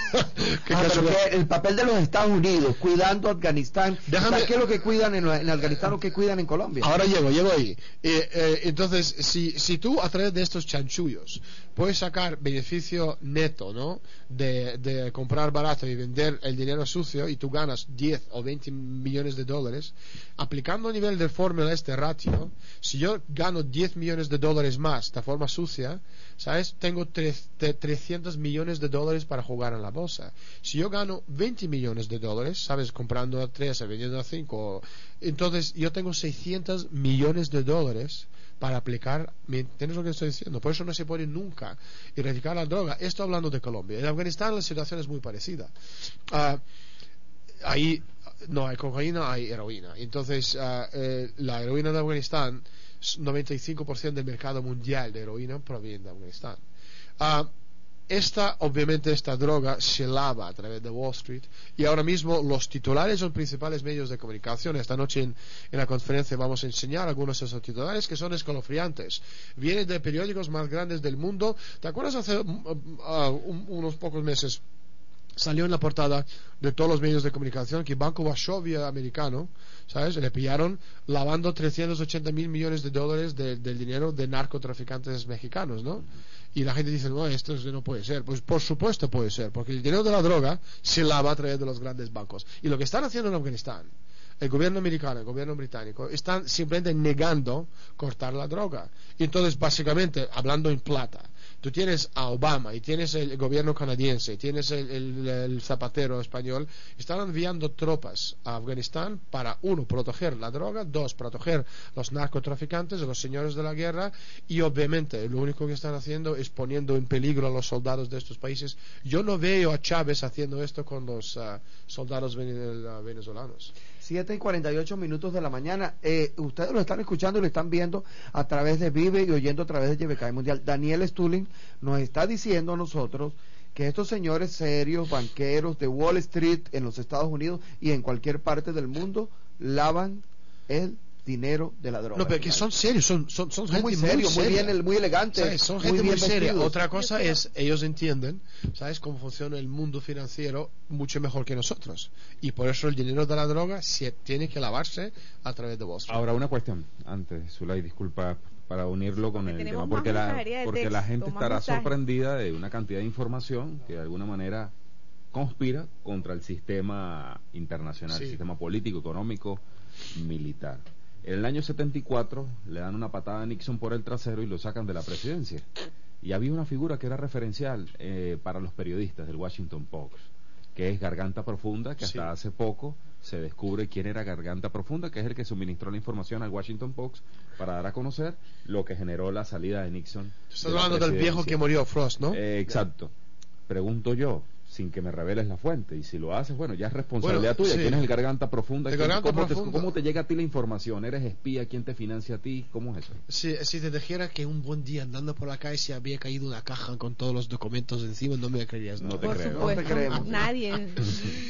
Pero el papel de los Estados Unidos cuidando Afganistán, ¿qué es lo que cuidan en Afganistán o qué cuidan en Colombia? Ahora llego ahí. Entonces, si tú a través de estos chanchullos puedes sacar beneficio neto, ¿no? De comprar barato y vender el dinero sucio, y tú ganas 10 o 20 millones de dólares, aplicando a nivel de fórmula este ratio, si yo gano 10 millones de dólares más de forma sucia, ¿sabes? Tengo 300 millones de dólares para jugar en la bolsa. Si yo gano 20 millones de dólares, ¿sabes? Comprando a 3, vendiendo a 5, entonces yo tengo 600 millones de dólares para aplicar. ¿Me entiendes lo que estoy diciendo? Por eso no se puede nunca erradicar la droga. Esto hablando de Colombia. En Afganistán la situación es muy parecida. Ahí no hay cocaína, hay heroína. Entonces la heroína de Afganistán, 95% del mercado mundial de heroína proviene de Afganistán. Obviamente esta droga se lava a través de Wall Street, y ahora mismo los titulares son principales medios de comunicación. Esta noche en la conferencia vamos a enseñar algunos de esos titulares que son escalofriantes. Vienen de periódicos más grandes del mundo. ¿Te acuerdas hace unos pocos meses salió en la portada de todos los medios de comunicación que Banco Wachovia americano, ¿sabes? Le pillaron lavando 380.000 millones de dólares del dinero de narcotraficantes mexicanos, ¿no? Y la gente dice, no, esto no puede ser. Pues por supuesto puede ser, porque el dinero de la droga se lava a través de los grandes bancos. Y lo que están haciendo en Afganistán, el gobierno americano, el gobierno británico, están simplemente negando cortar la droga. Y entonces, básicamente, hablando en plata, tú tienes a Obama y tienes el gobierno canadiense y tienes el Zapatero español, están enviando tropas a Afganistán para, uno, proteger la droga, dos, proteger los narcotraficantes, los señores de la guerra, y obviamente lo único que están haciendo es poniendo en peligro a los soldados de estos países. Yo no veo a Chávez haciendo esto con los soldados venezolanos. 7:48 de la mañana. Ustedes lo están escuchando y lo están viendo a través de Vive y oyendo a través de YBK Mundial. Daniel Stulin nos está diciendo a nosotros que estos señores serios, banqueros de Wall Street en los Estados Unidos y en cualquier parte del mundo lavan el dinero de la droga. No, pero que son serios, son gente muy serios, muy bien, muy elegantes. ¿Sabes? Son gente muy seria. Otra cosa es, ellos entienden, ¿sabes?, cómo funciona el mundo financiero mucho mejor que nosotros. Y por eso el dinero de la droga tiene que lavarse a través de Wall Street. Ahora, una cuestión, antes, Zulay, disculpa, para unirlo con el tema, porque la gente estará sorprendida de una cantidad de información que de alguna manera conspira contra el sistema internacional, el sistema político, económico, militar. En el año 74 le dan una patada a Nixon por el trasero y lo sacan de la presidencia. Y había una figura que era referencial para los periodistas del Washington Post, que es Garganta Profunda, que hasta hace poco se descubre quién era Garganta Profunda, que es el que suministró la información al Washington Post para dar a conocer lo que generó la salida de Nixon. Estás hablando del viejo que murió, Frost, ¿no? Exacto. Pregunto yo, sin que me reveles la fuente, y si lo haces, bueno, ya es responsabilidad tuya. ¿Quién es el Garganta Profunda? ¿Cómo te llega a ti la información? ¿Eres espía? ¿Quién te financia a ti? ¿Cómo es eso? Si te dijera que un buen día andando por la calle se había caído una caja con todos los documentos encima, no me creerías. No te por creo. Supuesto, no te creemos. Nadie,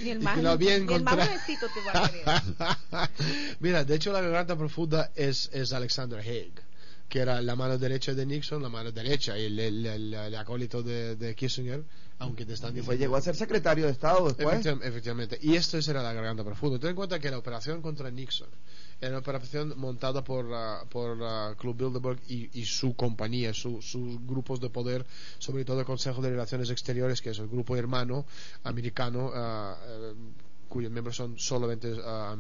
ni el más jovencito te va a creer. Mira, de hecho la Garganta Profunda es Alexander Haig, que era la mano derecha de Nixon, la mano derecha y el acólito de Kissinger, aunque te están diciendo... Pues llegó a ser secretario de Estado después. Efectivamente, y esto era la Garganta Profunda. Ten en cuenta que la operación contra Nixon era una operación montada por Club Bilderberg y su compañía, sus grupos de poder, sobre todo el Consejo de Relaciones Exteriores, que es el grupo hermano americano, cuyos miembros son solamente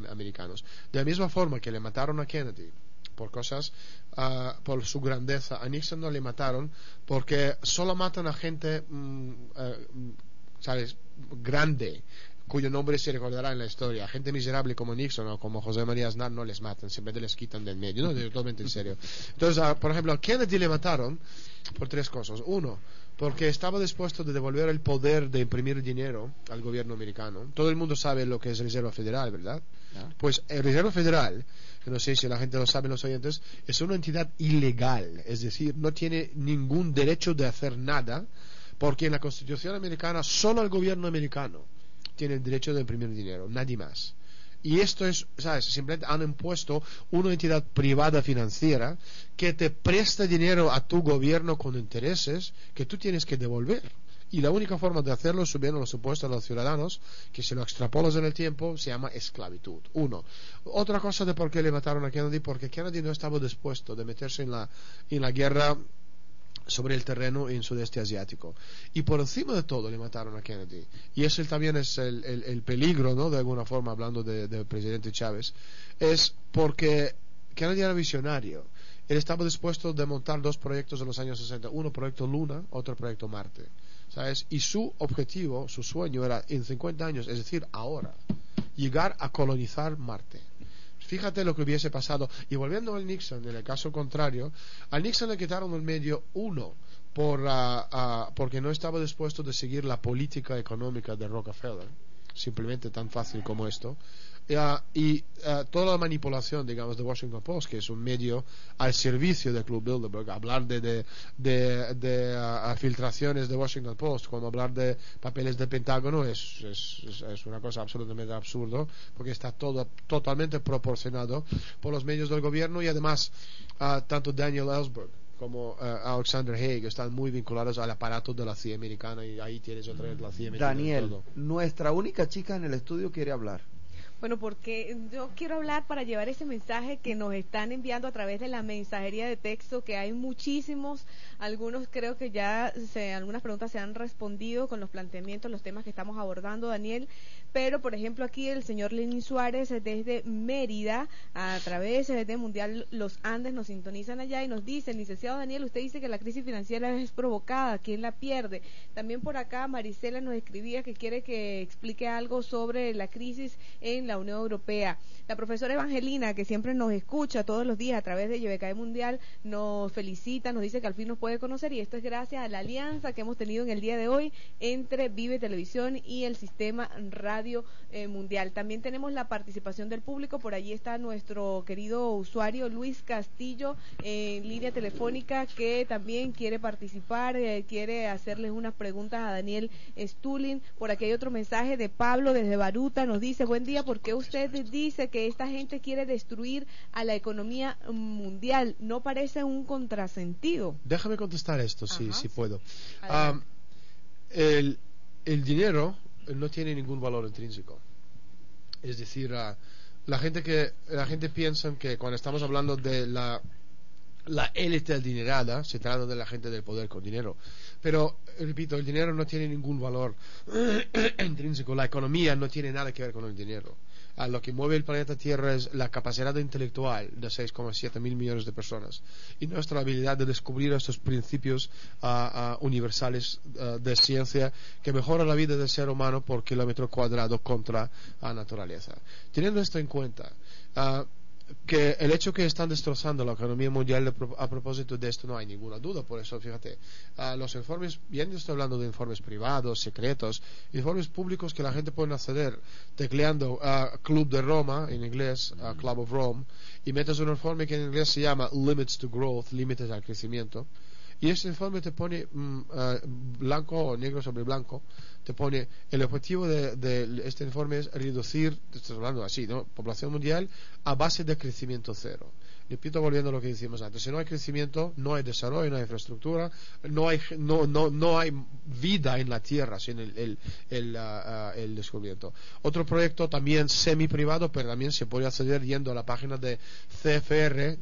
americanos. De la misma forma que le mataron a Kennedy por cosas, por su grandeza, a Nixon no le mataron porque solo matan a gente, ¿sabes?, grande, cuyo nombre se recordará en la historia. A gente miserable como Nixon o como José María Aznar no les matan, simplemente les quitan del medio. No, totalmente en serio. Entonces, por ejemplo, a Kennedy le mataron por tres cosas. Uno, porque estaba dispuesto de devolver el poder de imprimir dinero al gobierno americano. Todo el mundo sabe lo que es Reserva Federal, ¿verdad? Pues el Reserva Federal, que no sé si la gente lo sabe, los oyentes, es una entidad ilegal, es decir, no tiene ningún derecho de hacer nada, porque en la Constitución americana solo el gobierno americano tiene el derecho de imprimir dinero, nadie más. Y esto es, ¿sabes?, simplemente han impuesto una entidad privada financiera que te presta dinero a tu gobierno con intereses que tú tienes que devolver. Y la única forma de hacerlo es subiendo los impuestos a los ciudadanos, que si lo extrapolas en el tiempo se llama esclavitud. Uno. Otra cosa de por qué le mataron a Kennedy, porque Kennedy no estaba dispuesto de meterse en la guerra sobre el terreno en sudeste asiático. Y por encima de todo le mataron a Kennedy. Y eso también es el peligro, ¿no?, de alguna forma, hablando del presidente Chávez, es porque Kennedy era visionario. Él estaba dispuesto de montar dos proyectos en los años 60, uno proyecto Luna, otro proyecto Marte, ¿sabes? Y su objetivo, su sueño era en 50 años, es decir, ahora, llegar a colonizar Marte. Fíjate lo que hubiese pasado. Y volviendo al Nixon, en el caso contrario, al Nixon le quitaron el medio, uno, porque no estaba dispuesto de seguir la política económica de Rockefeller, simplemente tan fácil como esto. Y toda la manipulación, digamos, de Washington Post, que es un medio al servicio del Club Bilderberg. Hablar de filtraciones de Washington Post, como hablar de papeles del Pentágono, es una cosa absolutamente absurda, porque está todo totalmente proporcionado por los medios del gobierno. Y además, tanto Daniel Ellsberg como Alexander Haig, están muy vinculados al aparato de la CIA americana, y ahí tienes otra vez la CIA americana. Daniel, nuestra única chica en el estudio quiere hablar. Bueno, porque yo quiero hablar para llevar ese mensaje que nos están enviando a través de la mensajería de texto, que hay muchísimos, algunos creo que ya algunas preguntas se han respondido con los planteamientos, los temas que estamos abordando, Daniel, pero por ejemplo aquí el señor Lenín Suárez desde Mérida, a través de Mundial Los Andes, nos sintonizan allá y nos dicen: licenciado Daniel, usted dice que la crisis financiera es provocada, ¿quién la pierde? También por acá Marisela nos escribía que quiere que explique algo sobre la crisis en la Unión Europea. La profesora Evangelina, que siempre nos escucha todos los días a través de YBKE Mundial, nos felicita, nos dice que al fin nos puede conocer, y esto es gracias a la alianza que hemos tenido en el día de hoy entre Vive Televisión y el Sistema Radio Mundial. También tenemos la participación del público, por allí está nuestro querido usuario Luis Castillo en línea telefónica, que también quiere participar, quiere hacerles unas preguntas a Daniel Stulin. Por aquí hay otro mensaje de Pablo desde Baruta, nos dice: buen día, ¿por qué usted dice que esta gente quiere destruir a la economía mundial? ¿No parece un contrasentido? Déjame contestar esto, si puedo. El dinero no tiene ningún valor intrínseco. Es decir, la gente piensa que cuando estamos hablando de la élite adinerada, se trata de la gente del poder con dinero. Pero, repito, el dinero no tiene ningún valor intrínseco. La economía no tiene nada que ver con el dinero. Lo que mueve el planeta Tierra es la capacidad intelectual de 6,7 mil millones de personas y nuestra habilidad de descubrir estos principios universales de ciencia que mejoran la vida del ser humano por kilómetro cuadrado contra la naturaleza. Teniendo esto en cuenta, que el hecho que están destrozando la economía mundial a propósito de esto no hay ninguna duda. Por eso, fíjate, los informes, bien, yo estoy hablando de informes privados, secretos, informes públicos que la gente puede acceder tecleando Club de Roma en inglés, Club of Rome, y metes un informe que en inglés se llama Limits to Growth, límites al crecimiento. Y este informe te pone blanco o negro sobre blanco, te pone el objetivo de este informe es reducir, estoy hablando así, ¿no?, población mundial a base de crecimiento cero. Repito, volviendo a lo que decimos antes: si no hay crecimiento, no hay desarrollo, no hay infraestructura, no hay vida en la Tierra sin el descubrimiento. Otro proyecto también semi-privado, pero también se puede acceder yendo a la página de CFR.org,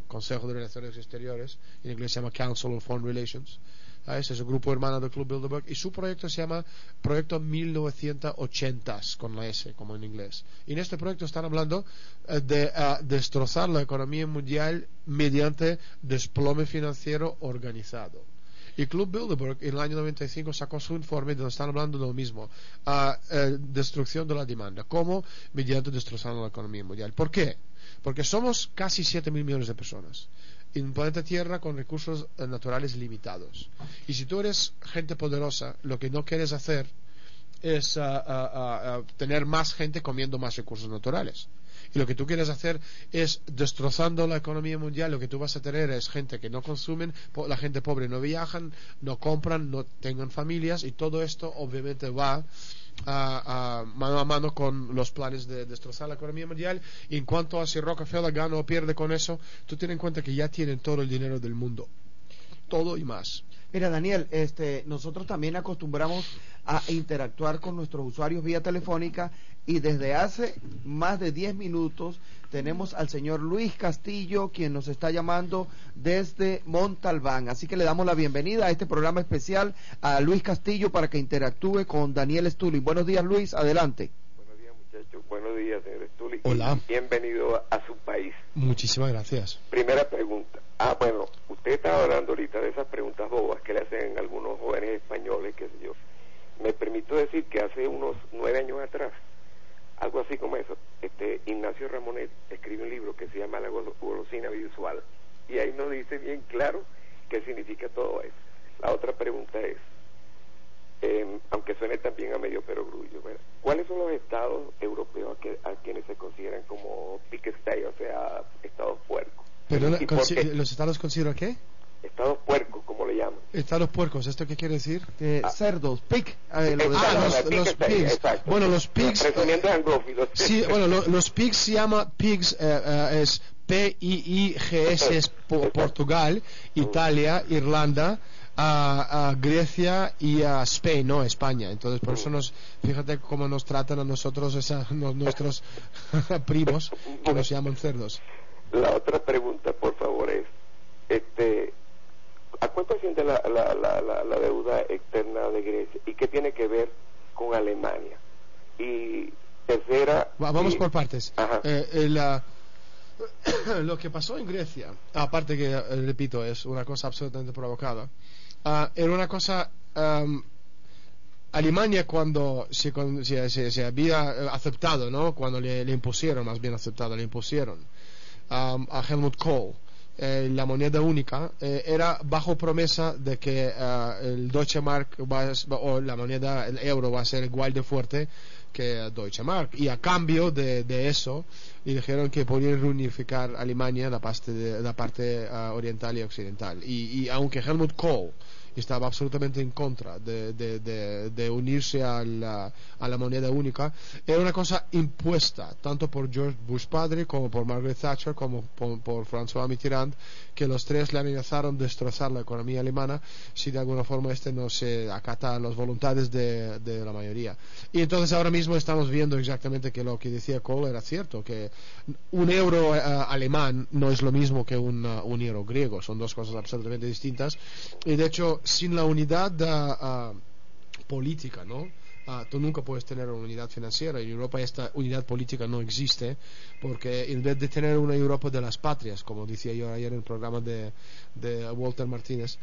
Consejo de Relaciones Exteriores, en inglés se llama Council on Foreign Relations. Ese es el grupo hermano del Club Bilderberg, y su proyecto se llama Proyecto 1980s, con la S, como en inglés. Y en este proyecto están hablando de destrozar la economía mundial mediante desplome financiero organizado. Y Club Bilderberg en el año 95 sacó su informe donde están hablando de lo mismo, destrucción de la demanda, como mediante destrozando la economía mundial. ¿Por qué? Porque somos casi 7 mil millones de personas en un planeta Tierra con recursos naturales limitados. Y si tú eres gente poderosa, lo que no quieres hacer es tener más gente comiendo más recursos naturales. Y lo que tú quieres hacer es, destrozando la economía mundial, lo que tú vas a tener es gente que no consumen, la gente pobre no viajan, no compran, no tengan familias, y todo esto obviamente va mano a mano con los planes de destrozar la economía mundial. Y en cuanto a si Rockefeller gana o pierde con eso, tú ten en cuenta que ya tienen todo el dinero del mundo, todo y más. Mira, Daniel, nosotros también acostumbramos a interactuar con nuestros usuarios vía telefónica, y desde hace más de 10 minutos tenemos al señor Luis Castillo, quien nos está llamando desde Montalbán. Así que le damos la bienvenida a este programa especial a Luis Castillo para que interactúe con Daniel Stulin. Buenos días, Luis, adelante. Buenos días, muchachos. Buenos días, señor Stulin. Hola. Bienvenido a su país. Muchísimas gracias. Primera pregunta. Bueno, usted estaba hablando ahorita de esas preguntas bobas que le hacen algunos jóvenes españoles, qué sé yo. Me permito decir que hace unos 9 años atrás, algo así como eso, Ignacio Ramonet escribe un libro que se llama La golosina visual, y ahí nos dice bien claro qué significa todo eso. La otra pregunta es, aunque suene también a medio perogrullo, ¿cuáles son los estados europeos a quienes se consideran como pig state, o sea, estados puercos? ¿Pero los estados consideran qué? Estados puercos, como le llaman. Estados puercos, ¿esto qué quiere decir? Cerdos, pig. Los pigs. Exacto. Bueno, los pigs. Resumiendo anglófilos. Sí, bueno, los pigs se llama pigs, es PIIGS es Portugal, Italia, Irlanda, a Grecia y a Spain, no España. Entonces por eso fíjate cómo nos tratan a nosotros nuestros primos que nos llaman cerdos. La otra pregunta, por favor, es ¿a cuánto asciende la deuda externa de Grecia y qué tiene que ver con Alemania? Y tercera, vamos por partes. Lo que pasó en Grecia, aparte que repito es una cosa absolutamente provocada, era una cosa. Alemania cuando se había aceptado, ¿no? Cuando le impusieron, más bien aceptado, le impusieron a Helmut Kohl la moneda única, era bajo promesa de que el Deutsche Mark o la moneda, el euro, va a ser igual de fuerte que Deutsche Mark, y a cambio de eso le dijeron que podían reunificar Alemania, la parte oriental y occidental, y aunque Helmut Kohl estaba absolutamente en contra de unirse a la moneda única, era una cosa impuesta tanto por George Bush padre como por Margaret Thatcher como por François Mitterrand, que los tres le amenazaron destrozar la economía alemana si de alguna forma no se acata a las voluntades de la mayoría. Y entonces ahora mismo estamos viendo exactamente que lo que decía Kohl era cierto, que un euro alemán no es lo mismo que un euro griego, son dos cosas absolutamente distintas, y de hecho sin la unidad política, ¿no? Tú nunca puedes tener una unidad financiera. En Europa esta unidad política no existe, porque en vez de tener una Europa de las patrias, como decía yo ayer en el programa de Walter Martínez,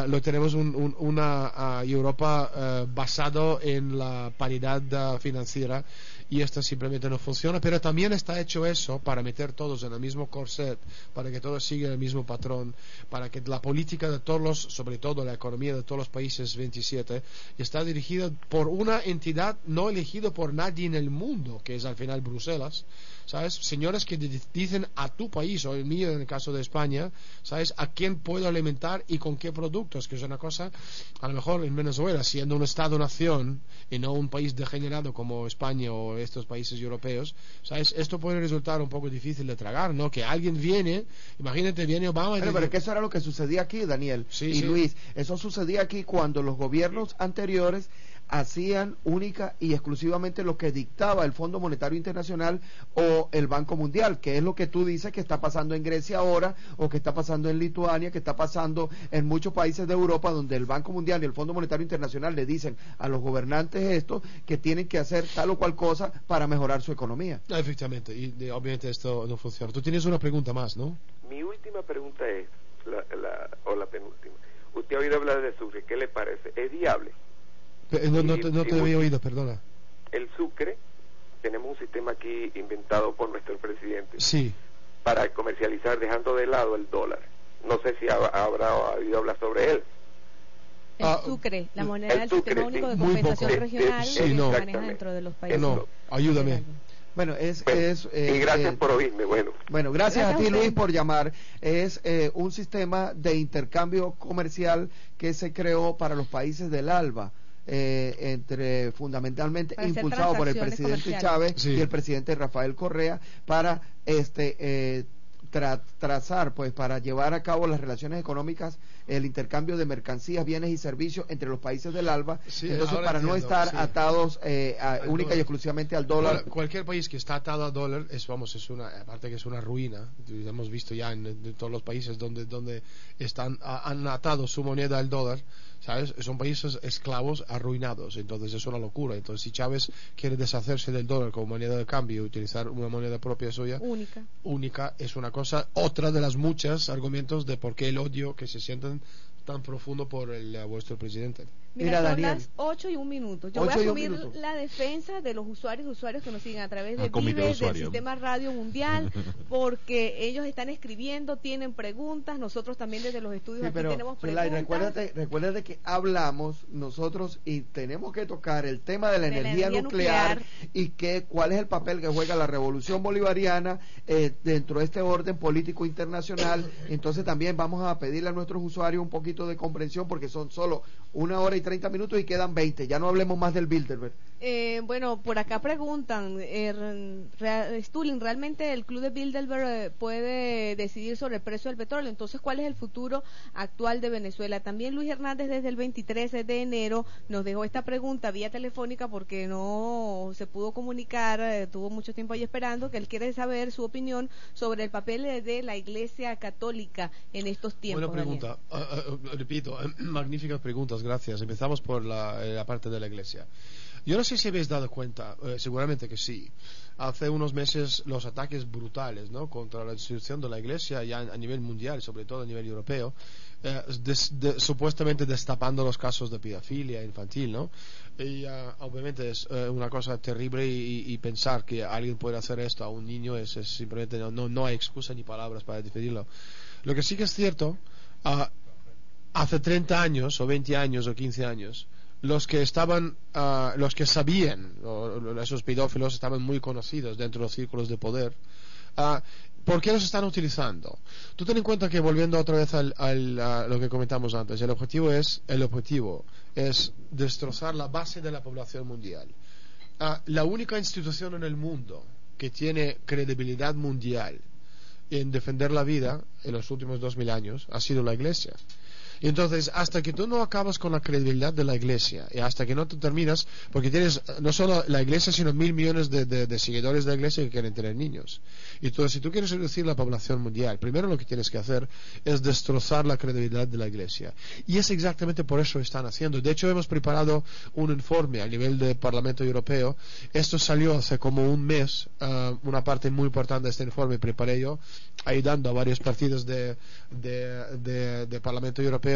lo tenemos una Europa basado en la paridad financiera, y esto simplemente no funciona. Pero también está hecho eso para meter todos en el mismo corset, para que todos sigan el mismo patrón, para que la política de todos sobre todo la economía de todos los países 27, está dirigida por una entidad no elegida por nadie en el mundo, que es al final Bruselas, ¿sabes? Señores que dicen a tu país, o el mío en el caso de España, ¿sabes? A quién puedo alimentar y con qué productos, que es una cosa, a lo mejor en Venezuela, siendo un Estado-nación y no un país degenerado como España o estos países europeos, ¿sabes? Esto puede resultar un poco difícil de tragar, ¿no? Que alguien viene, imagínate, viene Obama y pero es que eso era lo que sucedía aquí, Daniel y Luis, eso sucedía aquí cuando los gobiernos anteriores hacían única y exclusivamente lo que dictaba el Fondo Monetario Internacional o el Banco Mundial, que es lo que tú dices que está pasando en Grecia ahora, o que está pasando en Lituania, que está pasando en muchos países de Europa, donde el Banco Mundial y el Fondo Monetario Internacional le dicen a los gobernantes esto, que tienen que hacer tal o cual cosa para mejorar su economía. Efectivamente, y obviamente esto no funciona. Tú tienes una pregunta más, ¿no? Mi última pregunta es, la penúltima. Usted ha oído hablar de Sucre, ¿qué le parece? ¿Es viable? No te había oído, perdona. El Sucre, tenemos un sistema aquí inventado por nuestro presidente, sí, para comercializar dejando de lado el dólar. No sé si habrá oído hablar sobre él. El Sucre, la moneda del Sistema Único de Compensación Regional, que se maneja dentro de los países. No, ayúdame. Bueno, y gracias por oírme. Bueno, gracias a ti, Luis, por llamar. Es un sistema de intercambio comercial que se creó para los países del ALBA, fundamentalmente impulsado por el presidente Chávez y el presidente Rafael Correa, para trazar, pues, para llevar a cabo las relaciones económicas, el intercambio de mercancías, bienes y servicios entre los países del ALBA. Entonces, para no estar atados única y exclusivamente al dólar. Cualquier país que está atado al dólar aparte que es una ruina. Hemos visto ya en todos los países donde han atado su moneda al dólar, ¿sabes? Son países esclavos arruinados. Entonces es una locura. Entonces, si Chávez quiere deshacerse del dólar como moneda de cambio y utilizar una moneda propia suya única, es una cosa, otra de las muchas argumentos de por qué el odio que se sienten tan profundo por vuestro presidente. Mira, son Daniel, las 8:01. Yo voy a asumir la defensa de los usuarios que nos siguen a través de Vive, del Sistema Radio Mundial, porque ellos están escribiendo, tienen preguntas, nosotros también desde los estudios aquí tenemos preguntas. Recuérdate que hablamos nosotros y tenemos que tocar el tema de la energía nuclear y cuál es el papel que juega la revolución bolivariana dentro de este orden político internacional. Entonces también vamos a pedirle a nuestros usuarios un poquito de comprensión, porque son solo 1 hora y 30 minutos y quedan 20. Ya no hablemos más del Bilderberg. Bueno, por acá preguntan, Stulin, ¿realmente el club de Bilderberg puede decidir sobre el precio del petróleo? Entonces, ¿cuál es el futuro actual de Venezuela? También Luis Hernández desde el 23 de enero nos dejó esta pregunta vía telefónica porque no se pudo comunicar, tuvo mucho tiempo ahí esperando, que él quiere saber su opinión sobre el papel de la Iglesia Católica en estos tiempos. Buena pregunta, repito, magníficas preguntas, gracias. Empezamos por la parte de la Iglesia. Yo no sé si habéis dado cuenta, seguramente que sí. Hace unos meses los ataques brutales, ¿no?, contra la institución de la Iglesia ya a nivel mundial, sobre todo a nivel europeo, supuestamente destapando los casos de pedofilia infantil, ¿no? Y obviamente es una cosa terrible y pensar que alguien puede hacer esto a un niño es simplemente no hay excusa ni palabras para definirlo. Lo que sí que es cierto, hace 30 años o 20 años o 15 años, los que sabían, esos pedófilos estaban muy conocidos dentro de los círculos de poder. ¿Por qué los están utilizando? Tú ten en cuenta que, volviendo otra vez a lo que comentamos antes, el objetivo es destrozar la base de la población mundial. La única institución en el mundo que tiene credibilidad mundial en defender la vida en los últimos 2000 años ha sido la Iglesia. Y entonces, hasta que tú no acabas con la credibilidad de la Iglesia y hasta que no te terminas, porque tienes no solo la Iglesia sino 1.000 millones de seguidores de la Iglesia que quieren tener niños, y entonces si tú quieres reducir la población mundial, primero lo que tienes que hacer es destrozar la credibilidad de la Iglesia, y es exactamente por eso que están haciendo. De hecho, hemos preparado un informe a nivel del Parlamento Europeo. Esto salió hace como un mes, una parte muy importante de este informe preparé yo, ayudando a varios partidos de Parlamento Europeo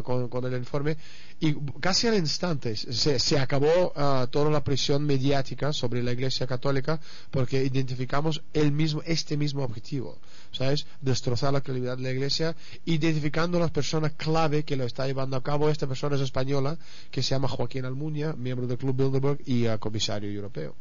con el informe, y casi al instante se acabó toda la presión mediática sobre la Iglesia Católica, porque identificamos este mismo objetivo, ¿sabes? Destrozar la credibilidad de la Iglesia, identificando a las personas clave que lo está llevando a cabo. Esta persona es española, que se llama Joaquín Almunia, miembro del Club Bilderberg y comisario europeo.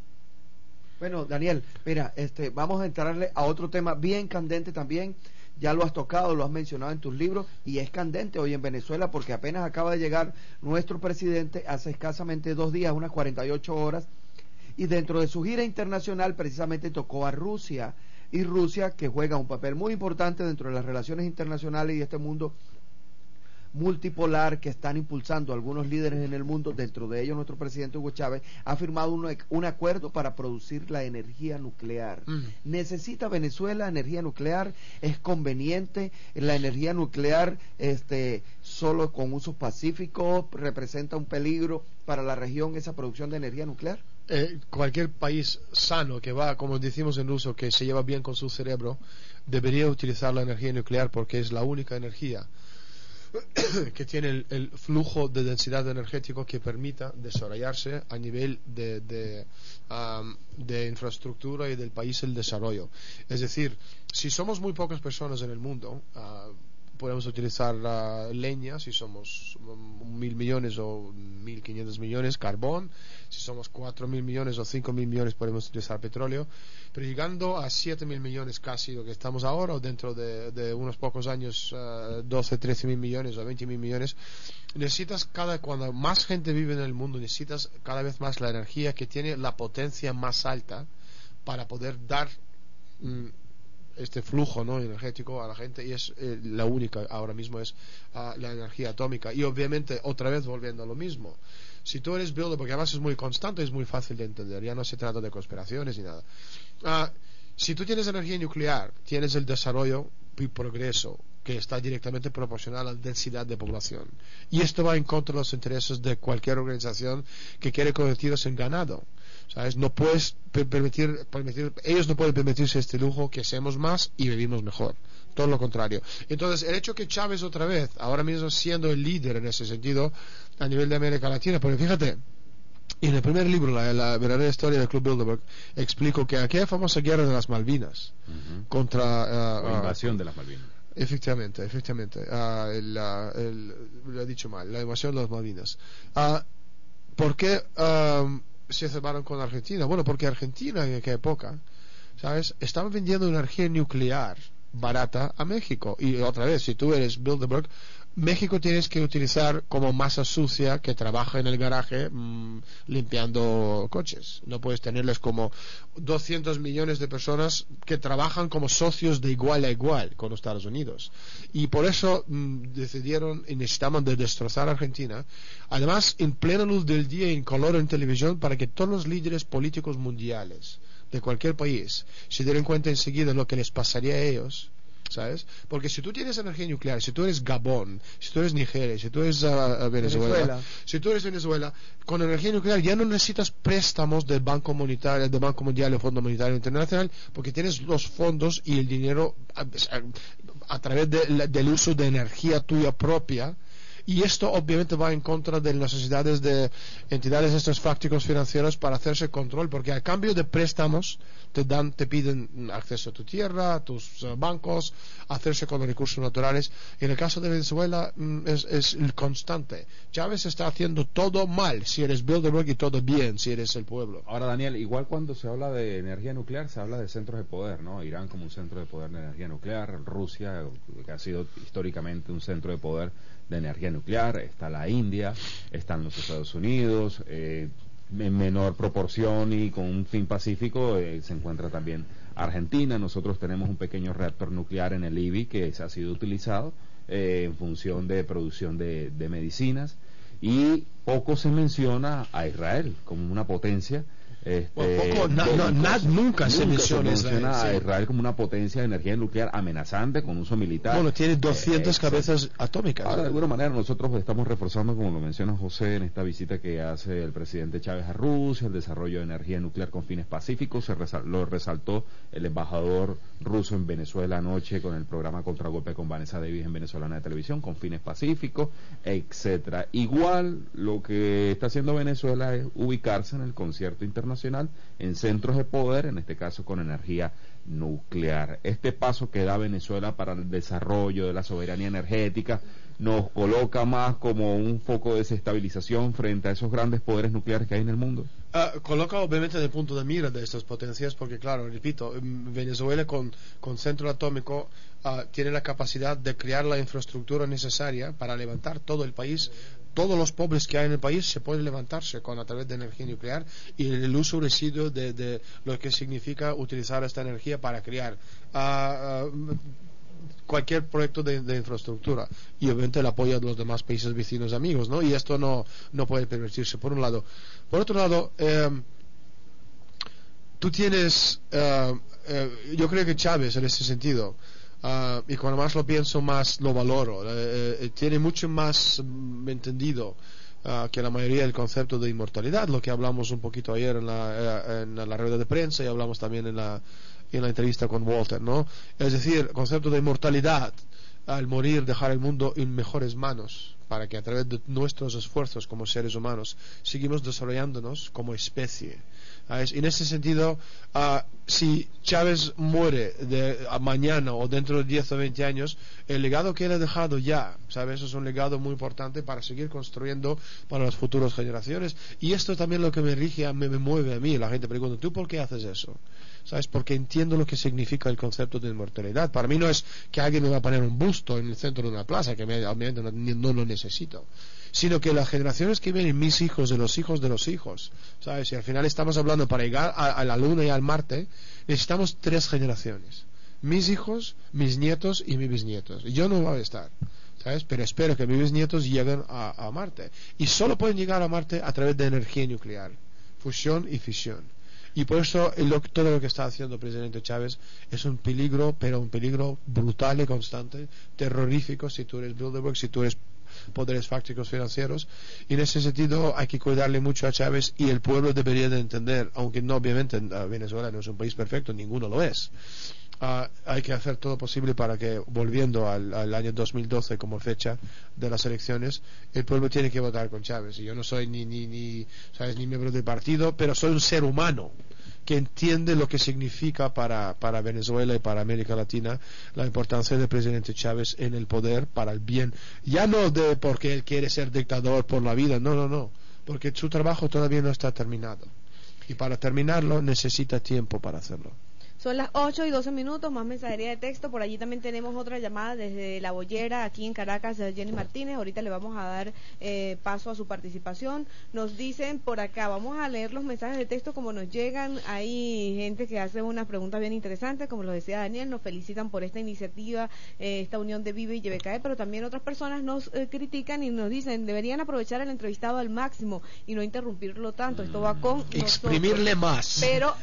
Bueno, Daniel, mira, vamos a entrarle a otro tema bien candente también. Ya lo has tocado, lo has mencionado en tus libros, y es candente hoy en Venezuela porque apenas acaba de llegar nuestro presidente hace escasamente 2 días, unas 48 horas, y dentro de su gira internacional precisamente tocó a Rusia, y Rusia, que juega un papel muy importante dentro de las relaciones internacionales y este mundo multipolar que están impulsando algunos líderes en el mundo, dentro de ellos nuestro presidente Hugo Chávez, ha firmado un acuerdo para producir la energía nuclear. ¿Necesita Venezuela energía nuclear? ¿Es conveniente? ¿La energía nuclear solo con usos pacíficos representa un peligro para la región, esa producción de energía nuclear? Cualquier país sano que va, como decimos en ruso, que se lleva bien con su cerebro, debería utilizar la energía nuclear, porque es la única energía que tiene el flujo de densidad energético que permita desarrollarse a nivel de infraestructura y del país el desarrollo. Es decir, si somos muy pocas personas en el mundo, podemos utilizar leña. Si somos 1.000 millones o 1.500 millones, carbón. Si somos 4.000 millones o 5.000 millones, podemos utilizar petróleo. Pero llegando a 7.000 millones casi lo que estamos ahora, o dentro de unos pocos años 12, 13.000 millones o 20.000 millones, necesitas cuando más gente vive en el mundo, necesitas cada vez más la energía que tiene la potencia más alta para poder dar este flujo, ¿no?, energético a la gente, y es la única ahora mismo es la energía atómica. Y obviamente, otra vez volviendo a lo mismo, si tú eres Bilderberg, porque además es muy constante, es muy fácil de entender, ya no se trata de conspiraciones ni nada. Si tú tienes energía nuclear, tienes el desarrollo y progreso que está directamente proporcional a la densidad de población, y esto va en contra de los intereses de cualquier organización que quiere convertirlos en ganado, ¿sabes? No puedes ellos no pueden permitirse este lujo, que seamos más y vivimos mejor, todo lo contrario. Entonces, el hecho que Chávez otra vez, ahora mismo siendo el líder en ese sentido a nivel de América Latina, porque fíjate, en el primer libro, la verdadera historia del Club Bilderberg, explico que aquella famosa guerra de las Malvinas contra la invasión de las Malvinas. Efectivamente, lo he dicho mal, la invasión de las Malvinas. ¿Por qué se cerraron con Argentina? Bueno, porque Argentina en aquella época, ¿sabes?, estaba vendiendo energía nuclear barata a México. Y otra vez, si tú eres Bilderberg, México tienes que utilizar como masa sucia que trabaja en el garaje limpiando coches. No puedes tenerles como 200 millones de personas que trabajan como socios de igual a igual con los Estados Unidos. Y por eso decidieron y necesitaban de destrozar a Argentina. Además, en plena luz del día, en color en televisión, para que todos los líderes políticos mundiales de cualquier país se dieran cuenta enseguida de lo que les pasaría a ellos, ¿sabes? Porque si tú tienes energía nuclear, si tú eres Gabón, si tú eres Nigeria, si tú eres Venezuela, si tú eres Venezuela, con energía nuclear ya no necesitas préstamos del Banco Monetario, del Banco Mundial y Fondo Monetario Internacional, porque tienes los fondos y el dinero a través del uso de energía tuya propia. Y esto obviamente va en contra de las necesidades de entidades estos fácticos financieros para hacerse control, porque a cambio de préstamos te piden acceso a tu tierra, a tus bancos, hacerse con los recursos naturales. En el caso de Venezuela es constante. Chávez está haciendo todo mal si eres Bilderberg y todo bien si eres el pueblo. Ahora, Daniel, igual cuando se habla de energía nuclear se habla de centros de poder, ¿no? Irán como un centro de poder de energía nuclear, Rusia, que ha sido históricamente un centro de poder de energía nuclear, está la India, están los Estados Unidos, en menor proporción y con un fin pacífico se encuentra también Argentina. Nosotros tenemos un pequeño reactor nuclear en el IBI que se ha sido utilizado en función de producción de medicinas, y poco se menciona a Israel como una potencia. Nunca se menciona a Israel como una potencia de energía nuclear amenazante con uso militar. Bueno, tiene 200 cabezas atómicas. Ahora, de alguna manera nosotros estamos reforzando, como lo menciona José, en esta visita que hace el presidente Chávez a Rusia, el desarrollo de energía nuclear con fines pacíficos. Lo resaltó el embajador ruso en Venezuela anoche con el programa Contragolpe con Vanessa Davis en Venezolana de Televisión, con fines pacíficos, etcétera. Igual lo que está haciendo Venezuela es ubicarse en el concierto internacional en centros de poder, en este caso con energía nuclear. Este paso que da Venezuela para el desarrollo de la soberanía energética nos coloca más como un foco de desestabilización frente a esos grandes poderes nucleares que hay en el mundo. Coloca obviamente en el punto de mira de estas potencias, porque claro, repito, Venezuela con centro atómico tiene la capacidad de crear la infraestructura necesaria para levantar todo el país. Todos los pobres que hay en el país se pueden levantarse a través de energía nuclear, y el uso residuo de lo que significa utilizar esta energía para crear cualquier proyecto de infraestructura, y obviamente el apoyo de los demás países vecinos amigos, ¿no? Y esto no puede permitirse, por un lado. Por otro lado, tú tienes yo creo que Chávez en ese sentido, y cuando más lo pienso más lo valoro, tiene mucho más entendido que la mayoría del concepto de inmortalidad, lo que hablamos un poquito ayer en la rueda de prensa, y hablamos también en la entrevista con Walter, ¿no? Es decir, el concepto de inmortalidad, al morir dejar el mundo en mejores manos, para que a través de nuestros esfuerzos como seres humanos seguimos desarrollándonos como especie. En ese sentido, si Chávez muere mañana o dentro de 10 o 20 años, el legado que él ha dejado ya, ¿sabes? Es un legado muy importante para seguir construyendo para las futuras generaciones. Y esto es también lo que me rige, me mueve a mí. La gente pregunta, ¿tú por qué haces eso? ¿Sabes? Porque entiendo lo que significa el concepto de inmortalidad. Para mí no es que alguien me va a poner un busto en el centro de una plaza, que obviamente no lo necesito, sino que las generaciones que vienen, mis hijos de los hijos de los hijos, ¿sabes? Y al final estamos hablando, para llegar a la Luna y al Marte, necesitamos 3 generaciones. Mis hijos, mis nietos y mis bisnietos. Yo no voy a estar, ¿sabes? Pero espero que mis bisnietos lleguen a Marte. Y solo pueden llegar a Marte a través de energía nuclear, fusión y fisión. Y por eso todo lo que está haciendo el presidente Chávez es un peligro, pero un peligro brutal y constante, terrorífico si tú eres Bilderberg, si tú eres poderes fácticos financieros. Y en ese sentido hay que cuidarle mucho a Chávez, y el pueblo debería de entender, aunque no, obviamente Venezuela no es un país perfecto, ninguno lo es. Hay que hacer todo posible para que, volviendo al año 2012 como fecha de las elecciones, el pueblo tiene que votar con Chávez. Y yo no soy ni miembro del partido, pero soy un ser humano que entiende lo que significa para Venezuela y para América Latina la importancia del presidente Chávez en el poder para el bien, ya no de porque él quiere ser dictador por la vida, no, porque su trabajo todavía no está terminado, y para terminarlo necesita tiempo para hacerlo. Son las 8:12, más mensajería de texto. Por allí también tenemos otra llamada desde La Boyera, aquí en Caracas, de Jenny Martínez. Ahorita le vamos a dar paso a su participación. Nos dicen por acá, vamos a leer los mensajes de texto como nos llegan. Hay gente que hace unas preguntas bien interesantes, como lo decía Daniel, nos felicitan por esta iniciativa, esta unión de Vive y YBKE, pero también otras personas nos critican y nos dicen, deberían aprovechar al entrevistado al máximo y no interrumpirlo tanto. Esto va con exprimirle más. Pero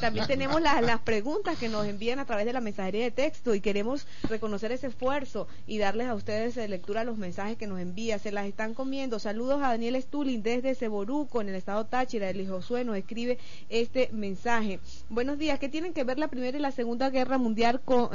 también tenemos las preguntas que nos envían a través de la mensajería de texto y queremos reconocer ese esfuerzo y darles a ustedes lectura a los mensajes que nos envía. Se las están comiendo. Saludos a Daniel Stulin desde Ceboruco, en el estado Táchira. El hijo Josué nos escribe este mensaje. Buenos días. ¿Qué tienen que ver la Primera y la Segunda Guerra Mundial con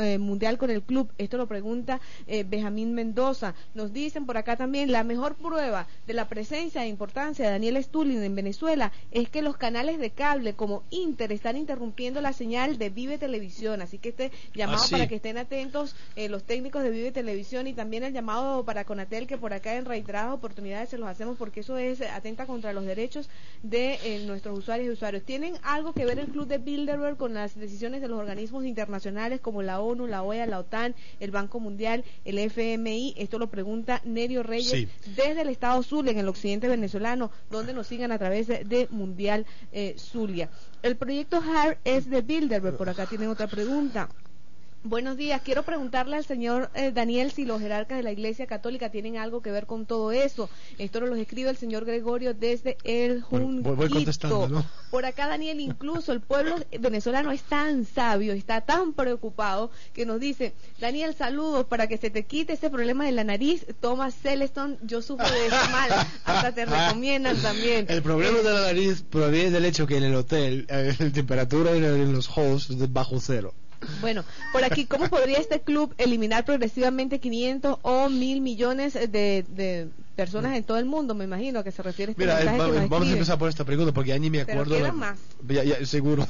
el club? Esto lo pregunta Benjamín Mendoza. Nos dicen por acá también, la mejor prueba de la presencia e importancia de Daniel Stulin en Venezuela es que los canales de cable como Inter están interrumpiendo la señal de Vive Televisión, así que este llamado para que estén atentos los técnicos de Vive Televisión, y también el llamado para Conatel, que por acá en reiteradas oportunidades se los hacemos porque eso atenta contra los derechos de nuestros usuarios y usuarios. ¿Tienen algo que ver el Club de Bilderberg con las decisiones de los organismos internacionales como la ONU, la OEA, la OTAN, el Banco Mundial, el FMI? Esto lo pregunta Nerio Reyes desde el estado Zulia, en el occidente venezolano, donde nos sigan a través de Mundial Zulia. El proyecto HAR es de Bilderberg. Por acá tienen otra pregunta. Buenos días, quiero preguntarle al señor Daniel si los jerarcas de la Iglesia Católica tienen algo que ver con todo eso. Esto nos lo escribe el señor Gregorio desde el Junquito. Voy contestando, ¿no? Por acá, Daniel, incluso el pueblo venezolano es tan sabio, está tan preocupado, que nos dice, Daniel, saludos, para que se te quite ese problema de la nariz, toma Celestone, yo sufro de ese mal, hasta te recomiendan también. El problema de la nariz proviene del hecho que en el hotel la temperatura en los halls es de bajo cero. Bueno, por aquí, ¿cómo podría este club eliminar progresivamente 500 o 1.000 millones de personas en todo el mundo? Me imagino que se refiere a este mensaje que nos escribe. Vamos a empezar por esta pregunta porque ya ni me acuerdo. Pero más. Ya, seguro.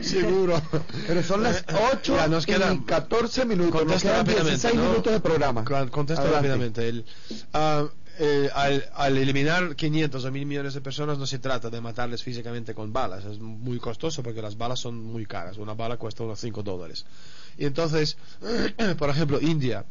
Seguro. Pero son las 8 ya, nos quedan 14 minutos. Contesta rápidamente. 16 minutos de programa. Contesta rápidamente. Al eliminar 500 o 1.000 millones de personas no se trata de matarles físicamente con balas, es muy costoso porque las balas son muy caras, una bala cuesta unos $5. Y entonces, por ejemplo, India,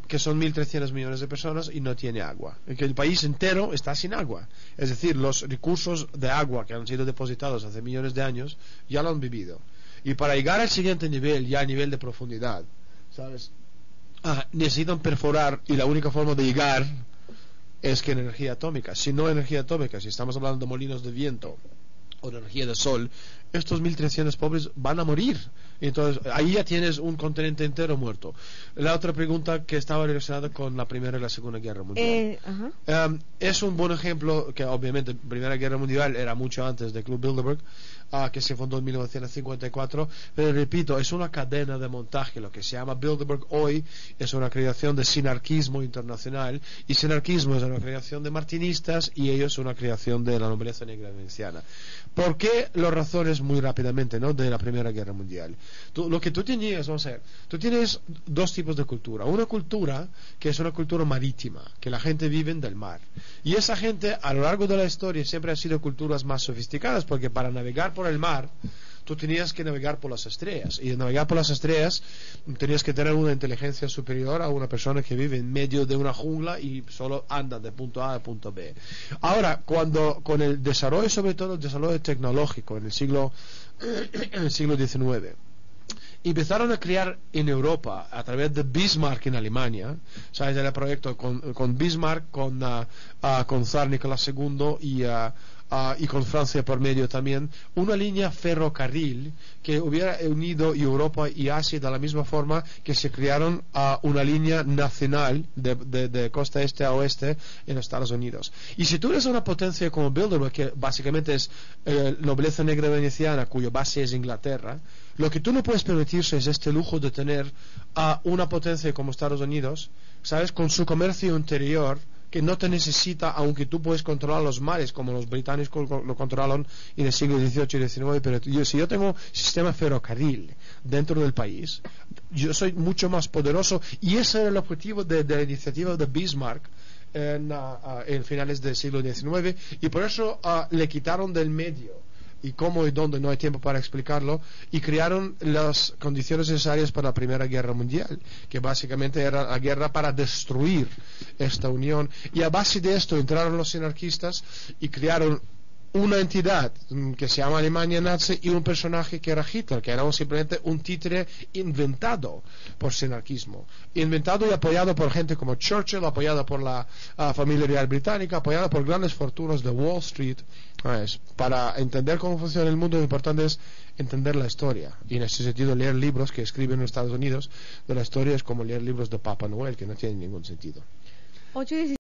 que son 1.300 millones de personas y no tiene agua, que el país entero está sin agua, es decir, los recursos de agua que han sido depositados hace millones de años ya lo han vivido, y para llegar al siguiente nivel, ya a nivel de profundidad, ¿sabes? Necesitan perforar, y la única forma de llegar es que energía atómica. Si no energía atómica, si estamos hablando de molinos de viento o de energía de sol, estos 1.300 pobres van a morir. Entonces ahí ya tienes un continente entero muerto. La otra pregunta que estaba relacionada con la Primera y la Segunda Guerra Mundial, es un buen ejemplo, que obviamente la Primera Guerra Mundial era mucho antes del Club Bilderberg, que se fundó en 1954, pero repito, es una cadena de montaje. Lo que se llama Bilderberg hoy es una creación de sinarquismo internacional, y sinarquismo es una creación de martinistas y ellos una creación de la nobleza negra veneciana. ¿Por qué? Las razones muy rápidamente, ¿no?, de la Primera Guerra Mundial. Lo que tú tenías, vamos a ver, tú tienes dos tipos de cultura. Una cultura que es una cultura marítima, que la gente vive del mar, y esa gente a lo largo de la historia siempre ha sido culturas más sofisticadas, porque para navegar por el mar tú tenías que navegar por las estrellas, y navegar por las estrellas tenías que tener una inteligencia superior a una persona que vive en medio de una jungla y solo anda de punto A a punto B. Ahora, con el desarrollo, sobre todo el desarrollo tecnológico en el siglo XIX, empezaron a crear en Europa a través de Bismarck en Alemania, ¿sabes? El proyecto con Bismarck, con zar Nicolás II y con Francia por medio también, una línea ferrocarril que hubiera unido Europa y Asia de la misma forma que se crearon una línea nacional de costa este a oeste en los Estados Unidos. Y si tú eres una potencia como Bilderberg, que básicamente es nobleza negra veneciana cuya base es Inglaterra, lo que tú no puedes permitirse es este lujo de tener a una potencia como Estados Unidos, ¿sabes?, con su comercio interior, que no te necesita, aunque tú puedes controlar los mares como los británicos lo controlaron en el siglo XVIII y XIX, pero si yo tengo sistema ferrocarril dentro del país, yo soy mucho más poderoso, y ese era el objetivo de la iniciativa de Bismarck en finales del siglo XIX, y por eso le quitaron del medio y cómo y dónde no hay tiempo para explicarlo, y crearon las condiciones necesarias para la Primera Guerra Mundial, que básicamente era la guerra para destruir esta unión, y a base de esto entraron los anarquistas y crearon una entidad que se llama Alemania Nazi y un personaje que era Hitler, que era simplemente un títere inventado por el anarquismo, inventado y apoyado por gente como Churchill, apoyado por la familia real británica, apoyado por grandes fortunas de Wall Street. Para entender cómo funciona el mundo, lo importante es entender la historia, y en ese sentido leer libros que escriben en Estados Unidos de la historia es como leer libros de Papá Noel, que no tienen ningún sentido. 8:17